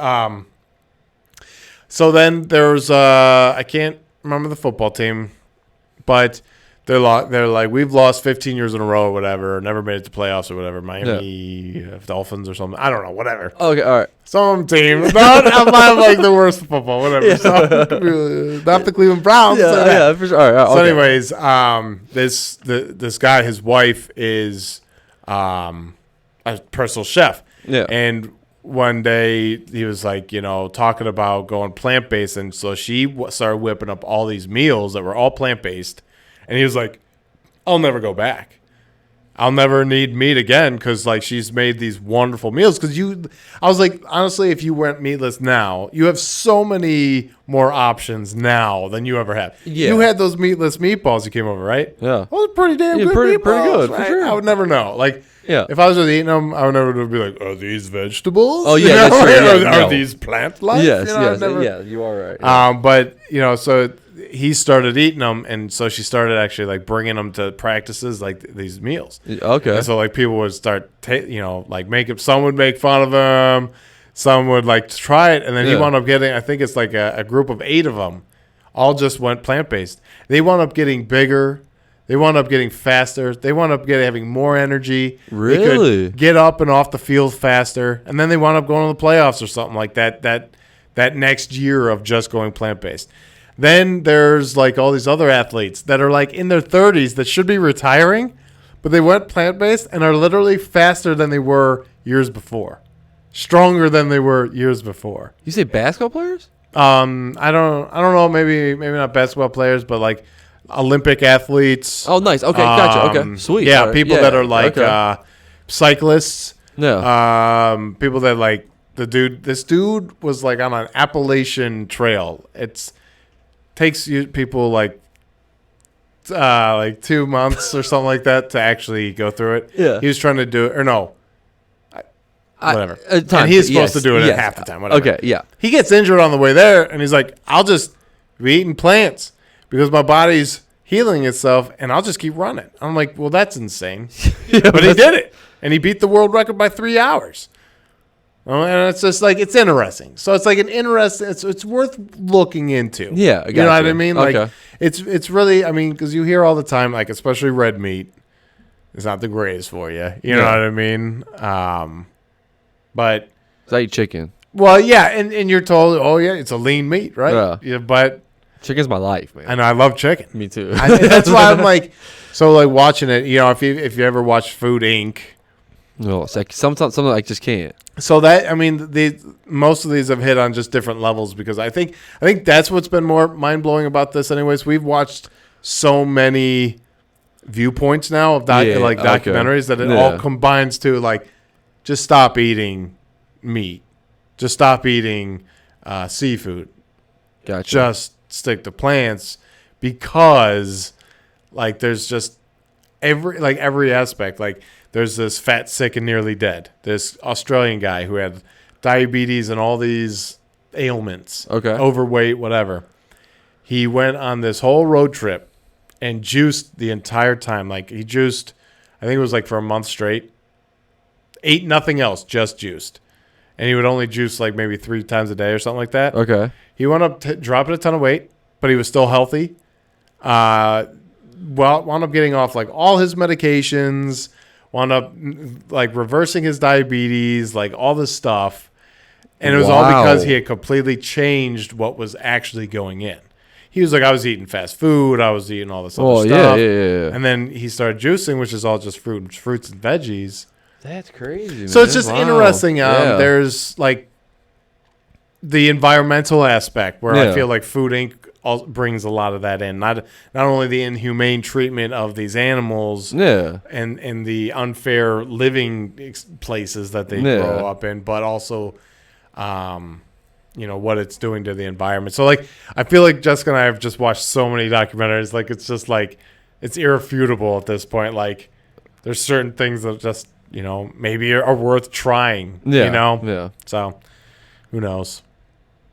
so then there's I can't remember the football team, but they're like, we've lost 15 years in a row or whatever, never made it to playoffs or whatever. Miami Dolphins or something. I don't know, whatever. Okay, all right. Some team. I'm like the worst football, whatever. Yeah. So, not the Cleveland Browns. Yeah, for sure. All right, so anyways, this guy, his wife is a personal chef. Yeah. And one day he was like, talking about going plant-based. And so she started whipping up all these meals that were all plant-based. And he was like, I'll never go back. I'll never need meat again because, like, she's made these wonderful meals. I was like, honestly, if you went meatless now, you have so many more options now than you ever had. Yeah. You had those meatless meatballs you came over, right? Yeah. Those are pretty damn good pretty meatballs, good, right? for sure. I would never know. Like, if I was just eating them, I would never be like, are these vegetables? Oh, yeah, that's true. Yeah, are these plant-like? Yes, yeah, you are right. Yeah. But, so he started eating them, and so she started actually like bringing them to practices like these meals. Okay. And so like people would start, like some would make fun of him, some would like try it, and then he wound up getting, I think it's like a group of 8 of them, all just went plant-based. They wound up getting bigger. They wound up getting faster. They wound up having more energy. Really? They could get up and off the field faster, and then they wound up going to the playoffs or something like that. That next year of just going plant-based. Then there's like all these other athletes that are like in their 30s that should be retiring, but they went plant-based and are literally faster than they were years before, stronger than they were years before. You say basketball players? I don't know. Maybe not basketball players, but like Olympic athletes. Oh, nice. Okay, gotcha. Okay, sweet. Yeah, people that are like cyclists. Yeah. People that like This dude was like on an Appalachian trail. Takes people like 2 months or something like that to actually go through it. Yeah. He was trying to do it, or no. Whatever. And time, he's supposed to do it at half the time. Whatever. Okay, yeah. He gets injured on the way there, and he's like, I'll just be eating plants because my body's healing itself, and I'll just keep running. I'm like, well, that's insane. But he did it, and he beat the world record by 3 hours. And it's just like, it's interesting. So it's like an interesting, it's worth looking into. Yeah, I got you know what I mean? Like, okay. It's really, I mean, because you hear all the time, like, especially red meat, it's not the greatest for you. You know what I mean? But I eat chicken. Well, yeah, and you're told, oh yeah, it's a lean meat, right? Yeah. But chicken's my life, man. And I love chicken. Me too. That's why I'm like, so like watching it. If you ever watch Food Inc. No, it's like something I just can't. So that, I mean, most of these have hit on just different levels because I think that's what's been more mind blowing about this. Anyways, we've watched so many viewpoints now of documentaries that it all combines to like just stop eating meat. Just stop eating seafood. Gotcha. Just stick to plants because, like, there's just every aspect. Like, there's this fat, sick, and nearly dead. This Australian guy who had diabetes and all these ailments. Okay. Overweight, whatever. He went on this whole road trip and juiced the entire time. Like, he juiced, I think it was like for a month straight. Ate nothing else, just juiced. And he would only juice like maybe 3 times a day or something like that. Okay. He wound up dropping a ton of weight, but he was still healthy. Wound up getting off like all his medications, wound up like reversing his diabetes, like all this stuff. And it was all because he had completely changed what was actually going in. He was like, I was eating fast food. I was eating all this other stuff. Yeah. And then he started juicing, which is all just fruits and veggies. That's crazy, man. So it's just interesting. There's like the environmental aspect where I feel like Food Inc. brings a lot of that in. Not only the inhumane treatment of these animals and the unfair living places that they grow up in, but also what it's doing to the environment. So like I feel like Jessica and I have just watched so many documentaries. Like it's just like it's irrefutable at this point. Like there's certain things that just maybe are worth trying. Yeah. So who knows?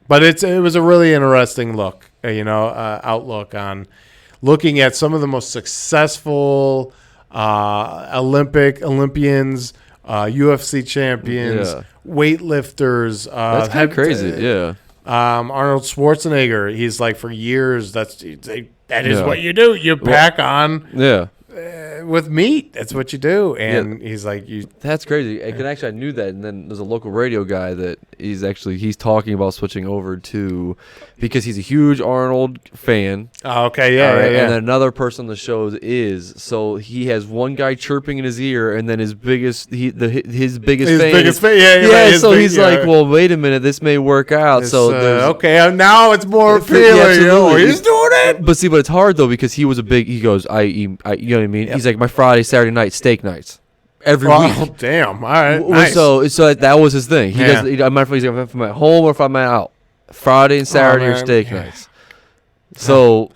But it was a really interesting look, outlook on looking at some of the most successful Olympians, UFC champions, weightlifters. That's kind of crazy. Arnold Schwarzenegger. He's like for years. That is what you do. You pack on. With meat, that's what you do, and he's like, That's crazy. I knew that, and then there's a local radio guy that he's talking about switching over to, because he's a huge Arnold fan. Oh, okay, yeah. And then another person on the show is, so he has one guy chirping in his ear, and then his biggest fan. So he's like, well, wait a minute, this may work out. Now it's more appealing. He's doing it. But it's hard though, because he goes, I eat, you know what I mean? Yep. He's like, my Friday, Saturday night steak nights. Every week. Oh, damn. All right. Nice. So that was his thing. He doesn't. I'm not if I'm at home or if I'm out. Friday and Saturday are steak nights. So,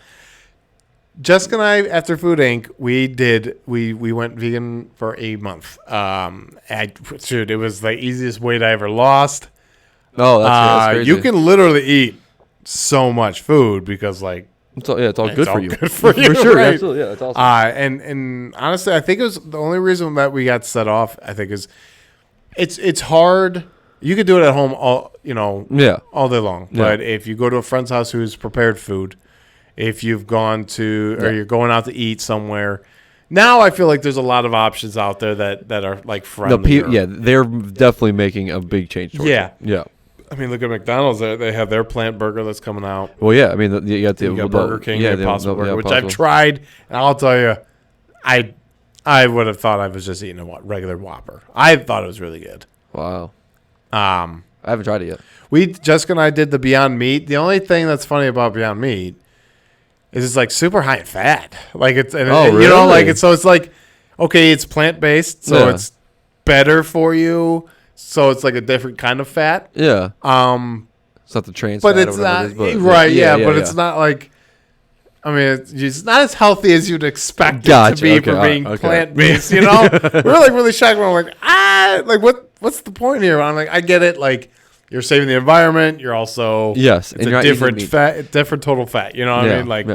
Jessica and I, after Food Inc., we went vegan for a month. It was the easiest weight I ever lost. Oh, that's crazy. You can literally eat so much food because it's all good for you. Good for you, for sure. Right? Absolutely, yeah, that's awesome. And honestly, I think it was the only reason that we got set off. I think is it's hard. You could do it at home all day long. Yeah. But if you go to a friend's house who's prepared food, if you've gone to or you're going out to eat somewhere, now I feel like there's a lot of options out there that are like friendly. They're definitely making a big change. Yeah. I mean, look at McDonald's. They have their plant burger that's coming out. Well, yeah. I mean, you got Burger King, the Impossible Burger, which I've tried, and I'll tell you, I would have thought I was just eating a regular Whopper. I thought it was really good. Wow. I haven't tried it yet. Jessica and I did the Beyond Meat. The only thing that's funny about Beyond Meat is it's like super high in fat. Like it's really? It's like okay, it's plant based, so it's better for you. So it's like a different kind of fat. Yeah. It's not the trans fat. But it's not right. Yeah, but it's not like. I mean, it's not as healthy as you'd expect it to be for being plant based. We're like really shocked. We're like, what's the point here? I'm like, I get it. Like, you're saving the environment. You're also it's and a different fat, different total fat. You know what I mean? Like,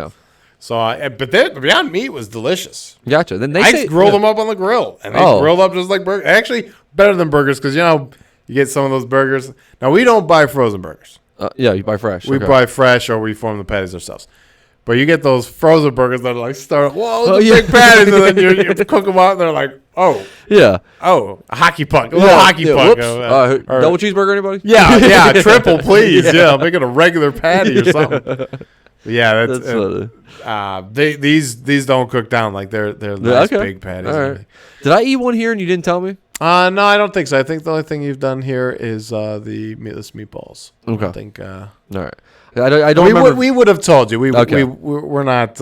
so. But the Beyond Meat was delicious. Gotcha. Then I grilled them up on the grill, and they grilled up just like burgers. Actually, better than burgers because you get some of those burgers. Now we don't buy frozen burgers. You buy fresh. We buy fresh, or we form the patties ourselves. But you get those frozen burgers that are like big patties, and then you cook them out, and they're like, a hockey puck, a little hockey puck. Double cheeseburger, anybody? Yeah, triple, please. Yeah, make it a regular patty or something. Yeah, that's funny. These don't cook down like they're nice big patties. All right. Did I eat one here and you didn't tell me? No, I don't think so. I think the only thing you've done here is the meatless meatballs. Okay. I think. All right. I don't remember. We would have told you. Okay. We're not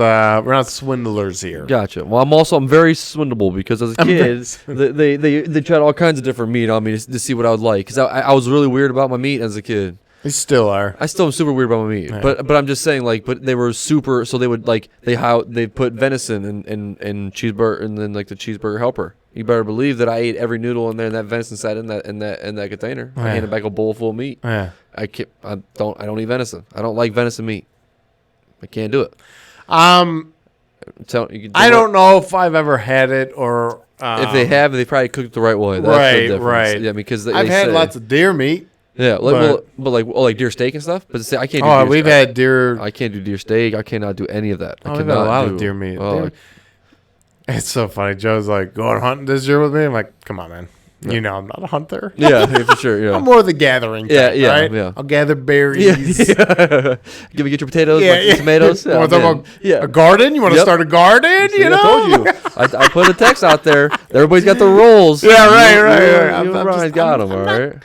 swindlers here. Gotcha. Well, I'm very swindleable because as a kid, they tried all kinds of different meat on me to see what I would like. Because I was really weird about my meat as a kid. You still are. I still am super weird about my meat. Yeah. But I'm just saying, like, but they were super. So they would like they put venison in cheeseburger and then like the cheeseburger helper. You better believe that I ate every noodle in there, and that venison sat in that container. Yeah. I handed back a bowl full of meat. Yeah. I don't eat venison. I don't like venison meat. I can't do it. I don't know if I've ever had it or if they have, they probably cooked it the right way. That's the difference. Right. Yeah, because I've had lots of deer meat. Yeah, like deer steak and stuff. But I can't. Oh, we've had deer. I can't do deer steak. I cannot do any of that. I we've had cannot a lot do of deer meat. Oh, It's so funny. Joe's like, going hunting this year with me. I'm like, come on, man. Yeah. You know I'm not a hunter. Yeah, for sure. Yeah. I'm more of the gathering type, right? Yeah. I'll gather berries. Yeah. Get your potatoes, your tomatoes. You want to talk about a garden? You want to start a garden? See, you know? I told you. I put a text out there. Everybody's got the roles. Yeah, right. You and Brian's got them, all right?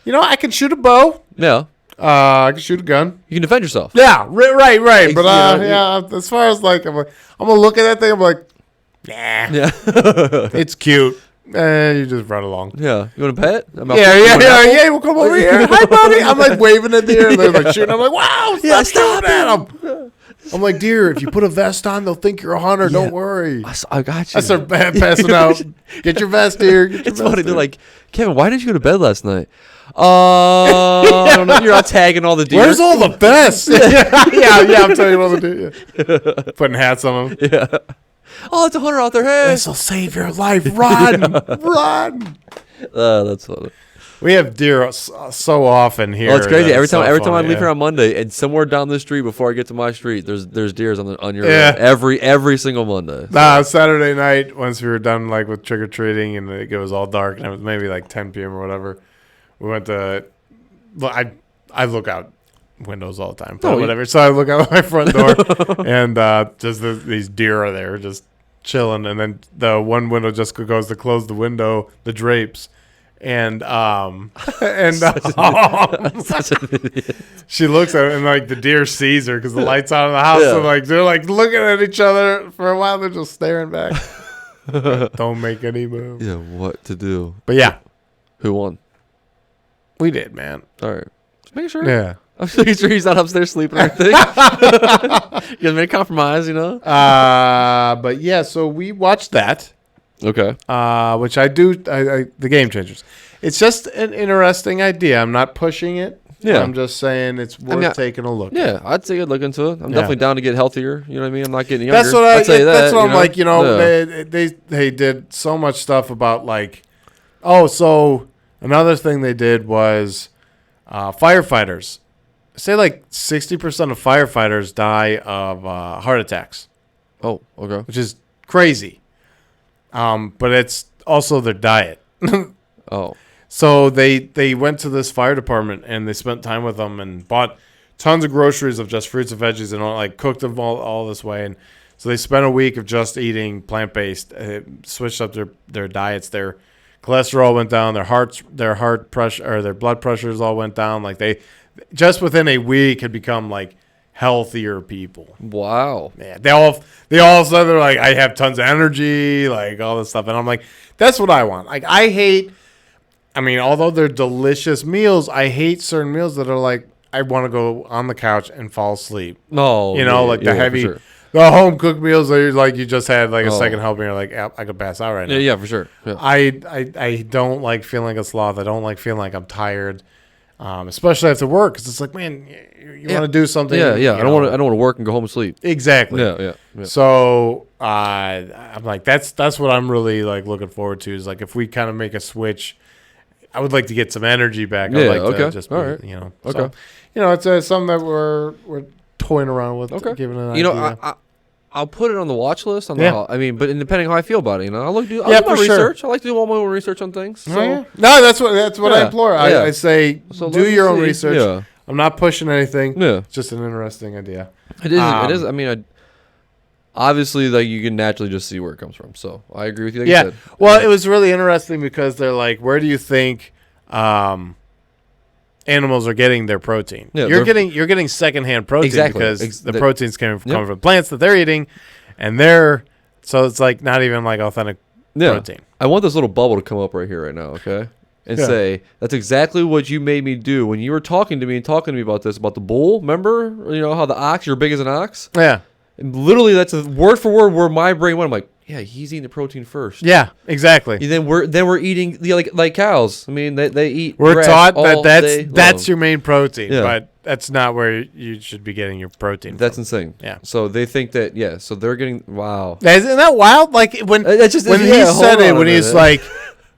You know, I can shoot a bow. Yeah. I can shoot a gun. You can defend yourself. Yeah, right. But as far as like, I'm gonna look at that thing. I'm like, nah. Yeah. It's cute. You just run along. Yeah. You want to pet? Yeah. We'll come over here. Hi, buddy. I'm like waving at deer, and they're like shooting. I'm like, wow, stop at them. I'm like, deer, if you put a vest on, they'll think you're a hunter. Yeah. Don't worry. I got you. I start passing out. Get your vest, deer. It's funny. They're like, Kevin, why didn't you go to bed last night? I don't know. You're out tagging all the deer. Where's all the vests? yeah. I'm telling you all the deer. Putting hats on them. Yeah. Oh, it's a hunter out there. Hey, this will save your life. Run. That's funny. We have deer so often here. Oh, it's crazy. Every time I leave here on Monday, and somewhere down the street before I get to my street, there's deers on your road. Every single Monday. So. Saturday night, once we were done like with trick or treating, and it was all dark, and it was maybe like 10 p.m. or whatever. We went to. I look out windows all the time, but whatever. So I look out my front door, and just these deer are there, just chilling, and then the one window just goes to close the window, the drapes. And she looks at it, and like the deer sees her because the light's out of the house. Yeah. So like they're like looking at each other for a while. They're just staring back. Don't make any move. Yeah, what to do? But yeah, who won? We did, man. All right, just making sure. Yeah, I'm making sure he's not upstairs sleeping or anything. You guys made a compromise, you know. But yeah, so we watched that. Okay. Which I do. The Game Changers. It's just an interesting idea. I'm not pushing it. Yeah. I'm just saying it's worth taking a look. Yeah, I'd take a look into it. I'm definitely down to get healthier. You know what I mean? I'm not getting younger. That's what I'll tell you that. That's what I'm like. You know, they did so much stuff about like. Oh, so another thing they did was firefighters. Say like 60% of firefighters die of heart attacks. Oh, okay. Which is crazy. But it's also their diet. Oh. So they went to this fire department and they spent time with them and bought tons of groceries of just fruits and veggies and all, like cooked them all this way. And so they spent a week of just eating plant-based, switched up their diets. Their cholesterol went down, their heart pressure or their blood pressures all went down. Like they just within a week had become like healthier people. Wow. Yeah. They all said they're like, I have tons of energy, like all this stuff. And I'm like, that's what I want. Like I mean, although they're delicious meals, I hate certain meals that are like, I want to go on the couch and fall asleep. No. You know, the heavy, the home cooked meals that like you just had like a second helping. You're like, I could pass out right now. Yeah, for sure. Yeah. I don't like feeling like a sloth. I don't like feeling like I'm tired. Especially after work, because it's like, man, you want to do something. Yeah. I don't want to work and go home and sleep. Exactly. Yeah. So I'm like, that's what I'm really like looking forward to. Is like if we kind of make a switch, I would like to get some energy back. Yeah. I'd like to just all right. You know. Okay. So, it's something that we're toying around with. Okay. Giving an idea. I'll put it on the watch list. But depending how I feel about it, I'll do my research. Sure. I like to do all my own research on things. So. No, that's what I implore. I say do your own research. Yeah. I'm not pushing anything. Yeah. It's just an interesting idea. It is. I mean, obviously, like you can naturally just see where it comes from. So I agree with you. Like you said. Well, it was really interesting because they're like, where do you think animals are getting their protein. Yeah, you're getting secondhand protein because the protein's coming from plants that they're eating, and so it's like not even like authentic protein. I want this little bubble to come up right here right now, okay? And say, that's exactly what you made me do when you were talking to me about this, about the bull. Remember? You know how the ox, you're big as an ox? Yeah. And literally, that's a word for word where my brain went. I'm like, yeah, he's eating the protein first. Yeah, exactly. And then we're eating like cows. I mean, they eat. We're grass taught all that day that's long. your main protein, Yeah. but that's not where you should be getting your protein. That's from. insane. Yeah. So they think that so they're getting wow. Isn't that wild? Like when he said it, when he's like,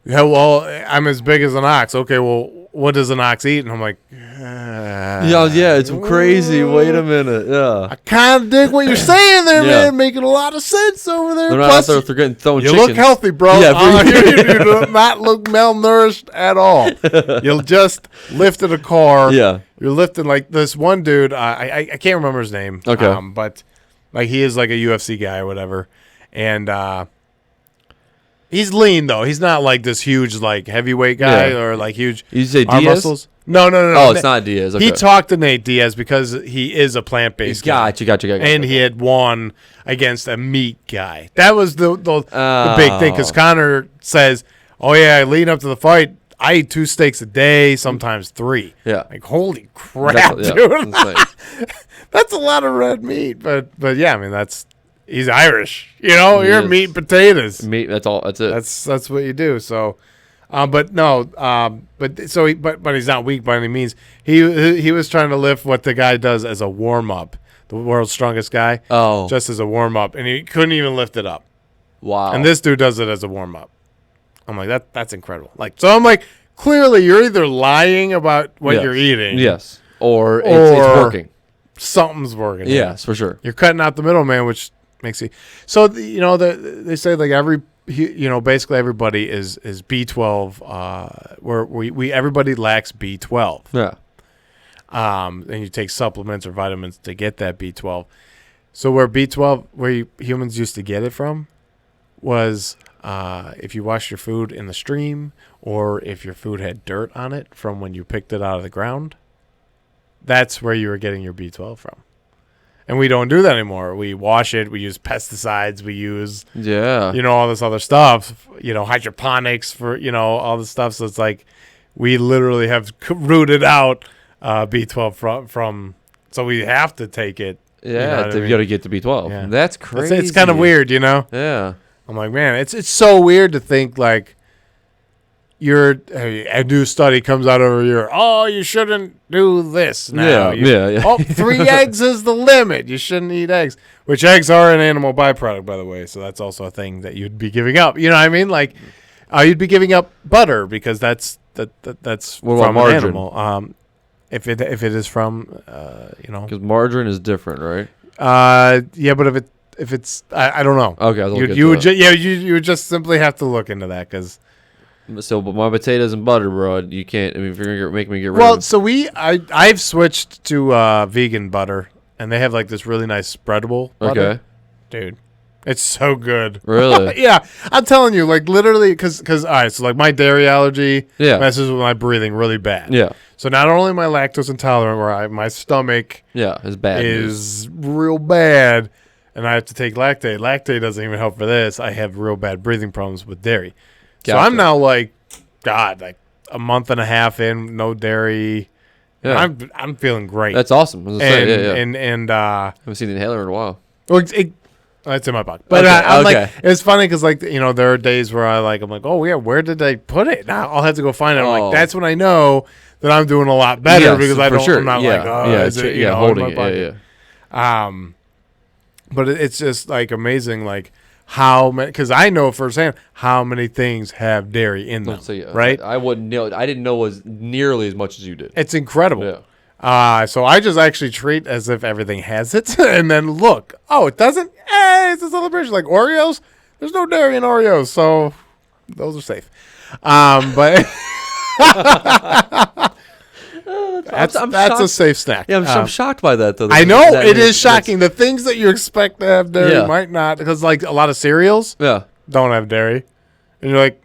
yeah, well, I'm as big as an ox. Okay, well, what does an ox eat? And I'm like, yeah, it's crazy. Wait a minute. Yeah. I kind of dig what you're saying there, man. Making a lot of sense over there. They're not Plus, out there getting thrown you chickens. look healthy, bro. Yeah, you do not look malnourished at all. You just lifted a car. Yeah. You're lifting like this one dude. I can't remember his name. Okay. But like he is like a UFC guy or whatever, and he's lean though. He's not like this huge like heavyweight guy or like huge. You say arm Diaz? muscles. No. Oh, it's not Diaz. Okay. He talked to Nate Diaz because he is a plant-based guy. Gotcha. And he had won against a meat guy. That was the big thing because Connor says, oh, yeah, leading up to the fight, I eat 2 steaks a day, sometimes 3. Yeah. Like, holy crap, dude. That's a lot of red meat. But yeah, I mean, he's Irish. You know, you're meat and potatoes. Meat, that's all. That's it. That's what you do. So... but he's not weak by any means. He was trying to lift what the guy does as a warm up, the world's strongest guy. Oh, just as a warm up, and he couldn't even lift it up. Wow! And this dude does it as a warm up. I'm like that's incredible. Like so, I'm like clearly you're either lying about what you're eating, yes, or it's working. Something's working. Yes, for sure. You're cutting out the middleman, which makes you. So they say like basically everybody is B12. Where we everybody lacks B12. Yeah. And you take supplements or vitamins to get that B12. So where B12, humans used to get it from, was if you wash your food in the stream or if your food had dirt on it from when you picked it out of the ground. That's where you were getting your B12 from. And we don't do that anymore. We wash it. We use pesticides. We use, all this other stuff, hydroponics for, all this stuff. So it's like we literally have rooted out B12 from so we have to take it. Yeah, you got to get the B12. Yeah. That's crazy. It's kind of weird, Yeah. I'm like, man, it's so weird to think like a new study comes out over here. Oh, you shouldn't do this now. Yeah. Oh, 3 eggs is the limit. You shouldn't eat eggs, which eggs are an animal byproduct, by the way. So that's also a thing that you'd be giving up. You know what I mean? Like, you'd be giving up butter because that's from an animal. If it is from, because margarine is different, right? Yeah, but if it's, I don't know. Okay, you would just simply have to look into that because. So, but my potatoes and butter, bro, you can't. I mean, if you're gonna make me get rid of. Well, so I've switched to vegan butter, and they have like this really nice spreadable butter. Okay, dude, it's so good. Really? Yeah, I'm telling you, like literally, because all right, so like my dairy allergy messes with my breathing really bad. Yeah. So not only am I lactose intolerant, where my stomach is bad, is real bad, and I have to take Lactate. Lactate doesn't even help for this. I have real bad breathing problems with dairy. Gotcha. So I'm now like a month and a half in, no dairy. Yeah. I'm feeling great. That's awesome. And I haven't seen the inhaler in a while. Well, it's in my pocket. But I'm like, it's funny because like there are days where I'm like, oh yeah, where did I put it? Now I'll have to go find it. I'm like, that's when I know that I'm doing a lot better because I don't. Sure. I'm not is it holding it. But it's just like amazing, like. How many? Because I know firsthand how many things have dairy in them, right? I wouldn't know. I didn't know was nearly as much as you did. It's incredible. Yeah. So I just actually treat as if everything has it, and then look. Oh, it doesn't. Hey, it's a celebration. Like Oreos, there's no dairy in Oreos, so those are safe. But that's a safe snack. Yeah, I'm shocked by that though. I know it is shocking. The things that you expect to have dairy might not, because like a lot of cereals don't have dairy, and you're like,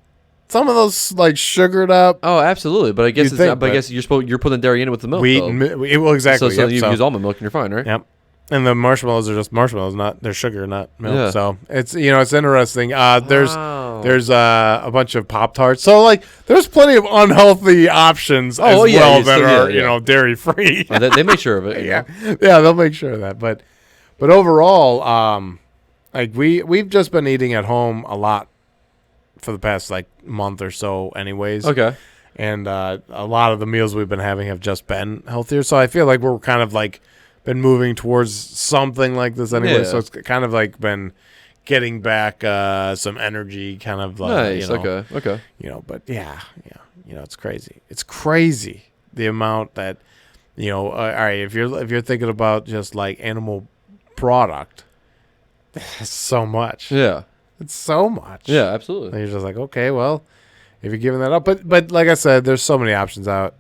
some of those like sugared up. Oh, absolutely. But I guess I guess you're putting the dairy in it with the milk. Well, exactly. So you use almond milk and you're fine, right? Yep. And the marshmallows are just marshmallows, they're sugar, not milk. Yeah. So it's it's interesting. There's a bunch of Pop-Tarts. So like there's plenty of unhealthy options that are dairy free. They make sure of it. Yeah, they'll make sure of that. But overall, like we've just been eating at home a lot for the past like month or so, anyways. Okay. And a lot of the meals we've been having have just been healthier. So I feel like we're kind of like been moving towards something like this anyway. Yeah. So it's kind of like been getting back some energy, kind of like nice. Okay. But it's crazy. It's crazy the amount that all right. If you're thinking about just like animal product, it's so much. Yeah, it's so much. Yeah, absolutely. And you're just like, okay, well, if you're giving that up, but like I said, there's so many options out.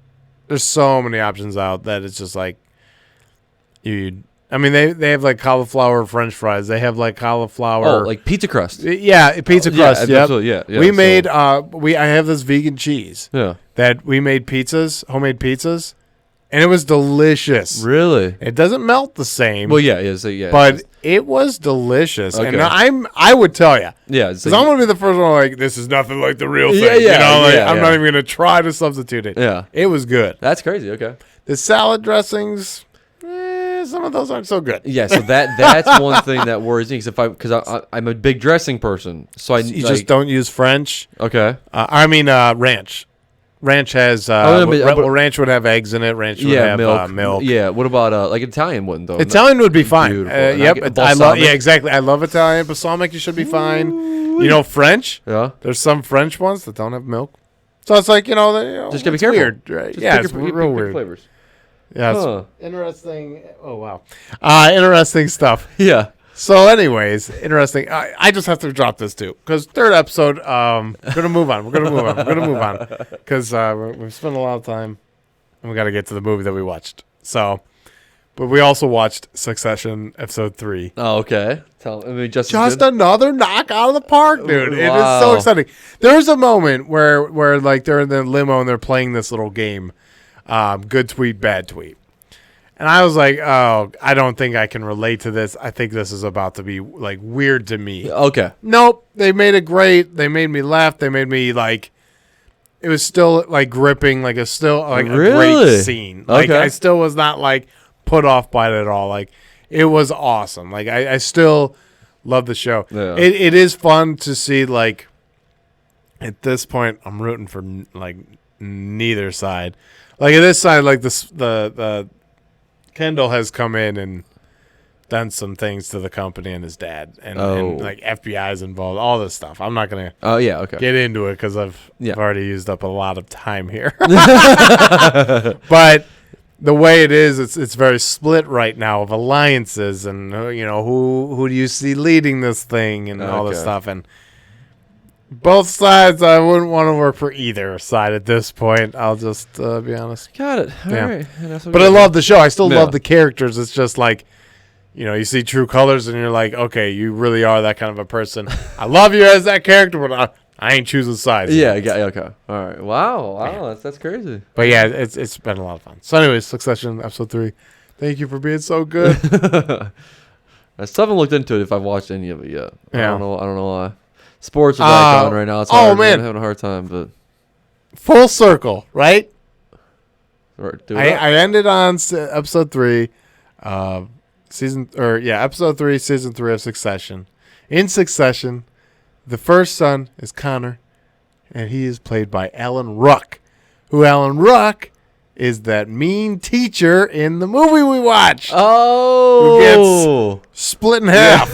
There's so many options out that it's just like. They have like cauliflower French fries. They have like cauliflower. Oh, like pizza crust. Yeah, pizza crust. Yeah, absolutely. Yeah. We made. I have this vegan cheese. Yeah. That we made homemade pizzas, and it was delicious. Really? It doesn't melt the same. Well, yeah. But it was delicious, okay. And I would tell you. Yeah. Because I'm gonna be the first one like this is nothing like the real thing. I'm not even gonna try to substitute it. Yeah. It was good. That's crazy. Okay. The salad dressings. Some of those aren't so good. Yeah, so that's one thing that worries me because I'm a big dressing person. So you just don't use French. Okay. Ranch. Ranch has ranch would have eggs in it. Ranch would have milk. Yeah. What about like Italian wouldn't though? Italian would be fine. Yep. I love. Yeah, exactly. I love Italian. Balsamic, you should be fine. French. Yeah. There's some French ones that don't have milk. So it's like just gotta be careful. Weird, right? It's real weird. Flavors. Yeah, interesting. Oh, wow. Interesting stuff. Yeah. So, anyways, interesting. I just have to drop this, too, because third episode, we're going to move on. We're going to move on because we've spent a lot of time, and we got to get to the movie that we watched. So, but we also watched Succession episode 3. Oh, okay. Just another knock out of the park, dude. Wow. It is so exciting. There's a moment where like they're in the limo and they're playing this little game. Good tweet, bad tweet. And I was like, oh, I don't think I can relate to this. I think this is about to be like weird to me. Okay. Nope. They made it great. They made me laugh. They made me like, it was still like gripping, like a great scene. Like I still was not like put off by it at all. Like it was awesome. Like I still love the show. Yeah. It is fun to see like at this point I'm rooting for like neither side. Like at this side, like the Kendall has come in and done some things to the company and his dad, and like FBI is involved, all this stuff. I'm not gonna get into it because I've already used up a lot of time here. But the way it is, it's very split right now of alliances, and who do you see leading this thing and all this stuff, and. Both sides, I wouldn't want to work for either side at this point. I'll just be honest. Got it. All right. But I love the show. I still love the characters. It's just like, you see True Colors and you're like, okay, you really are that kind of a person. I love you as that character, but I ain't choosing sides. Yeah. Okay. All right. Wow. That's crazy. But yeah, it's been a lot of fun. So anyways, Succession, episode 3. Thank you for being so good. I still haven't looked into it if I've watched any of it yet. Yeah. I don't know why. Sports are back on right now. It's hard. Man. I'm having a hard time, but full circle, right? I ended on episode 3, episode 3, season 3 of Succession. In Succession, the first son is Connor, and he is played by Alan Ruck, Alan Ruck is that mean teacher in the movie we watched. Oh, who gets split in half.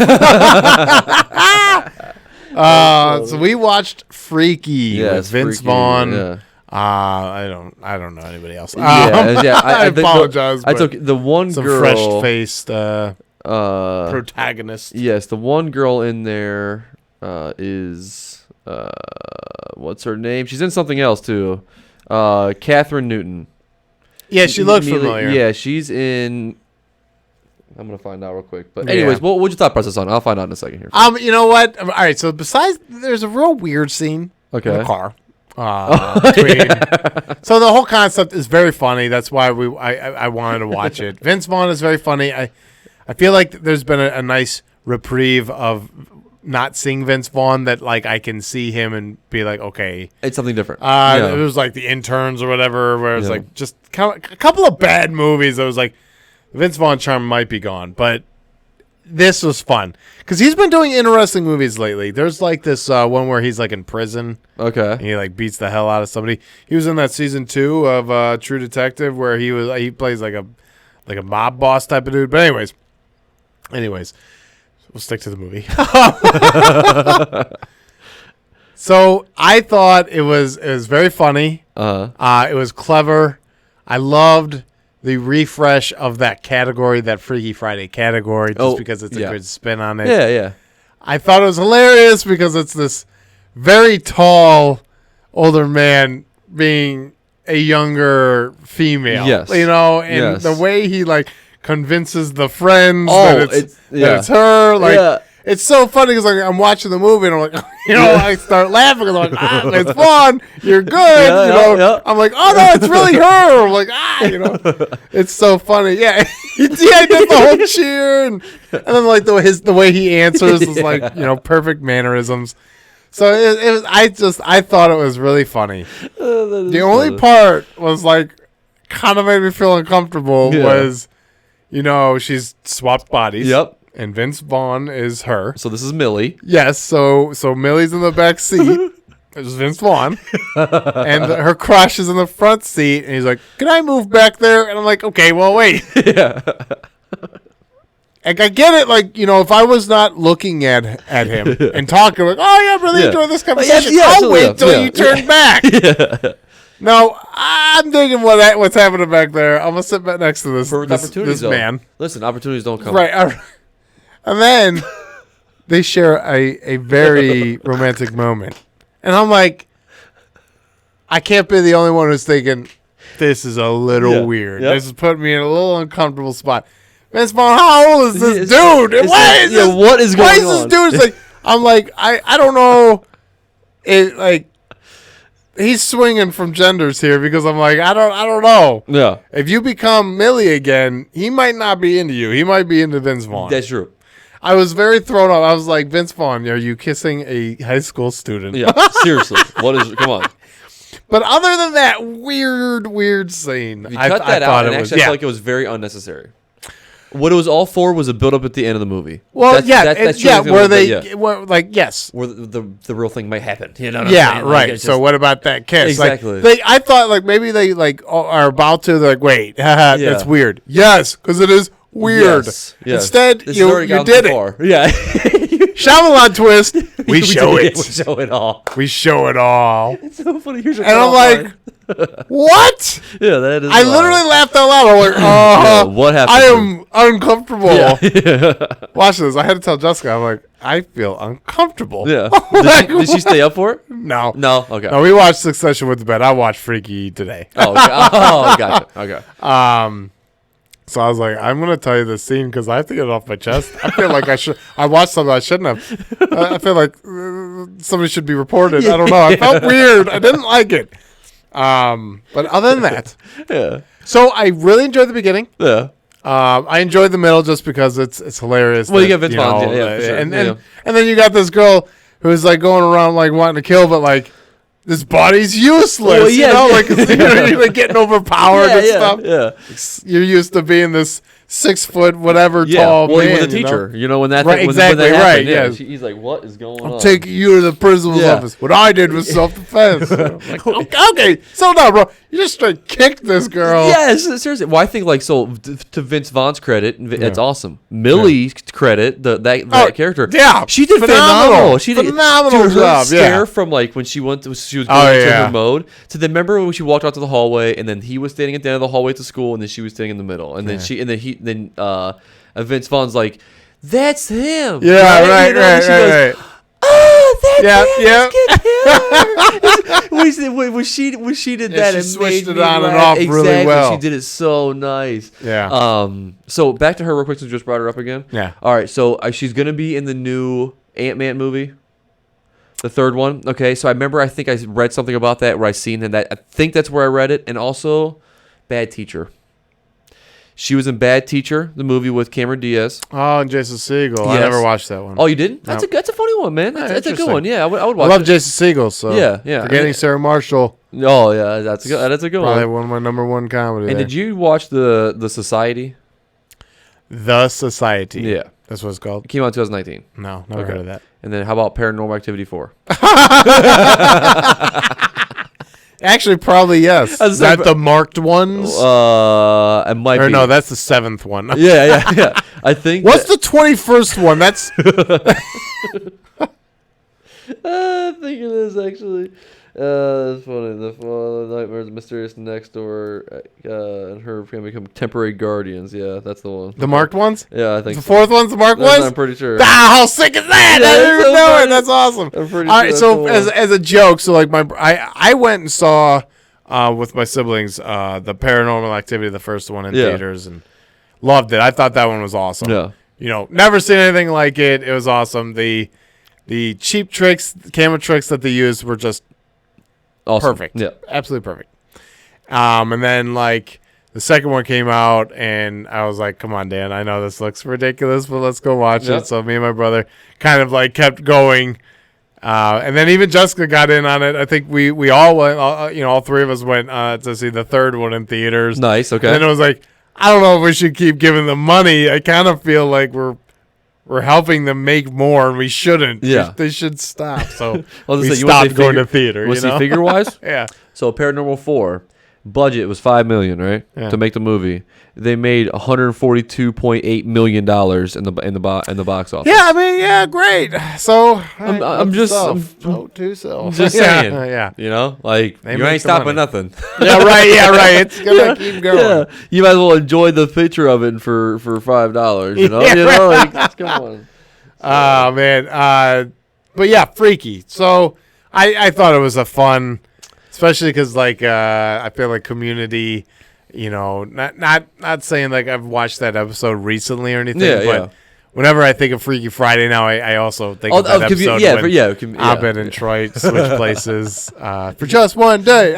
So we watched Freaky with Vince Vaughn. Yeah. I don't know anybody else. I apologize. I took the one some girl, fresh-faced protagonist. Yes, the one girl in there is what's her name? She's in something else too. Kathryn Newton. Yeah, she looks familiar. Yeah, she's in. I'm gonna find out real quick. But anyways, what's your thought process on it? I'll find out in a second here. You know what? All right. So there's a real weird scene in the car. Between. So the whole concept is very funny. That's why I wanted to watch it. Vince Vaughn is very funny. I feel like there's been a nice reprieve of not seeing Vince Vaughn, that like I can see him and be like, okay, it's something different. It was like The Interns or whatever, where it's like just kind of a couple of bad movies. I was like, Vince Vaughn charm might be gone, but this was fun because he's been doing interesting movies lately. There's like this one where he's like in prison. Okay. And he like beats the hell out of somebody. He was in that season 2 of True Detective where he plays like a mob boss type of dude. But anyways, we'll stick to the movie. So I thought it was very funny. It was clever. I loved the refresh of that category, that Freaky Friday category, just because it's a good spin on it. Yeah. I thought it was hilarious because it's this very tall older man being a younger female. Yes. And the way he like convinces the friends that it's her. Like it's so funny because like I'm watching the movie and I'm like, I start laughing and I'm like, it's fun. You're good. I'm like, oh no, it's really her. I'm like, it's so funny. Yeah, he did the whole cheer and then like the way he answers is like perfect mannerisms. So I thought it was really funny. The only part was like kind of made me feel uncomfortable was, she's swapped bodies. Yep. And Vince Vaughn is her. So this is Millie. Yes. So Millie's in the back seat. It's Vince Vaughn. And her crush is in the front seat. And he's like, can I move back there? And I'm like, okay, well, wait. Yeah. Like, I get it. Like, if I was not looking at him and talking, like, oh, yeah, I'm really enjoying this conversation. I'll wait till you turn back. Yeah. No, I'm digging what's happening back there. I'm going to sit back next to this man. Listen, opportunities don't come. Right. And then they share a very romantic moment. And I'm like, I can't be the only one who's thinking, this is a little weird. Yep. This is putting me in a little uncomfortable spot. Vince Vaughn, how old is this dude? What is going on? This dude? It's like, I'm like, I don't know. He's swinging from genders here because I'm like, I don't know. Yeah. If you become Millie again, he might not be into you. He might be into Vince Vaughn. That's true. I was very thrown off. I was like, Vince Vaughn, are you kissing a high school student? Yeah, seriously. Come on. But other than that weird scene, you cut that out, and actually I feel like it was very unnecessary. What it was all for was a build-up at the end of the movie. Well, that's where the real thing might happen. You know what I'm saying? Right. Just, so what about that kiss? Exactly. Like, I thought like maybe they like are about to. They're like, wait, that's weird. Yes, because it is weird. Yes. Instead, you did it. Yeah. Shyamalan twist. We show it. We show it all. We show it all. It's so funny. Here's your I'm like, what? Yeah, that is. I literally laughed out loud. I'm like, what happened? I am uncomfortable. Yeah. Watch this. I had to tell Jessica. I'm like, I feel uncomfortable. Yeah. Did she stay up for it? No. Okay. No, we watched Succession with the bed. I watched Freaky today. Oh, okay. Gotcha. Okay. So I was like, I'm going to tell you this scene because I have to get it off my chest. I feel like I watched something I shouldn't have. I feel like somebody should be reported. I don't know. I felt weird. I didn't like it. But other than that. Yeah. So I really enjoyed the beginning. Yeah. I enjoyed the middle just because it's hilarious. Well, you get Vince Vaughn. Yeah, for sure. And then you got this girl who's like going around like wanting to kill, but like, this body's useless, well, like you're like getting overpowered and stuff. Yeah, you're used to being this 6 foot whatever tall man. With a teacher, when that right, thing, exactly when that happened, right. Yeah, he's like, "What is going on?" I'm taking you to the principal's office. What I did was self defense. Like, okay, so now, bro, you just straight kicked this girl. Yes, seriously. Well, I think like so to Vince Vaughn's credit, it's awesome. Millie's credit, that character, she did phenomenal. She did phenomenal job. Scare from like when she was going into her mode to then remember when she walked out to the hallway and then he was standing at the end of the hallway to school and then she was standing in the middle and then Vince Vaughn's like, that's him. Yeah, right. Oh, that's him. When she did that, she switched it on and off really well. She did it so nice. Yeah. So back to her real quick since we just brought her up again. Yeah. All right. So she's gonna be in the new Ant-Man movie. The third one. Okay, so I think I read something about that where I seen that. I think that's where I read it. And also, Bad Teacher. She was in Bad Teacher, the movie with Cameron Diaz. Oh, and Jason Segel. Yes. I never watched that one. Oh, you didn't? No. That's a funny one, man. That's a good one. Yeah, I would watch I love it. Jason Segel, so Yeah. Forgetting Sarah Marshall. Oh, yeah, that's a good Probably one. one of my number one comedy. And did you watch the Society? The Society. Yeah. That's what it's called? It came out in 2019. No, never heard of that. And then how about Paranormal Activity 4? Actually, probably yes. Is that the marked ones? It might be. No, that's the 7th one. Yeah. I think. What's the 21st one? That's. I think it is actually. It's funny. The Nightmares, Mysterious Next Door, and her family become temporary guardians. Yeah, that's the one. The marked ones? Yeah, I think the 4th one's the marked ones? I'm pretty sure. Ah, how sick is that? Yeah, I didn't even know it. That's awesome. I'm pretty All sure. right, so as a joke, so like I went and saw with my siblings the Paranormal Activity, the first one in theaters, and loved it. I thought that one was awesome. Yeah. You know, never seen anything like it. It was awesome. The cheap tricks, camera tricks that they used were just awesome. Perfect. Yeah. Absolutely perfect. And then like the second one came out and I was like, come on, Dan, I know this looks ridiculous, but let's go watch it. So me and my brother kind of like kept going. And then even Jessica got in on it. I think we all went, all three of us went to see the third one in theaters. Nice. Okay. And then it was like, I don't know if we should keep giving them money. I kind of feel like we're helping them make more, and we shouldn't. Yeah. They should stop. So we stopped going to theater. Was he figure-wise? Yeah. So Paranormal 4, budget was $5 million, right? Yeah. To make the movie. They made $142.8 million in the box office. Yeah, I mean, yeah, great. So I'm just saying. Yeah. You know, like They you make ain't the stopping money. nothing. Yeah, right. It's gonna keep going. Yeah. You might as well enjoy the picture of it for $5. You know, Yeah, like come on. Oh man, but yeah, freaky. So I thought it was a fun, especially because like I feel like Community. You know, not saying like I've watched that episode recently or anything, but whenever I think of Freaky Friday now, I also think of that episode when Abed and Troy switch places for just one day.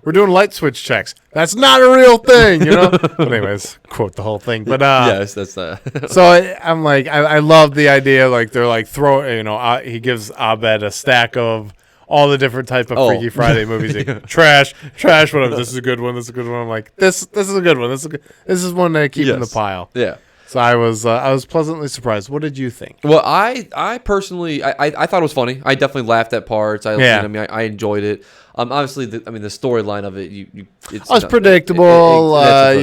We're doing light switch checks. That's not a real thing, you know? But anyways, quote the whole thing. But yes, that's that. So I'm like, I love the idea. Like they're like he gives Abed a stack of all the different type of Freaky Friday movies. Like, trash, whatever. This is a good one. I'm like, this is a good one. This is one that I keep in the pile. Yeah. So I was pleasantly surprised. What did you think? Well, I personally I thought it was funny. I definitely laughed at parts. I enjoyed it. Obviously, the storyline of it, it's predictable. But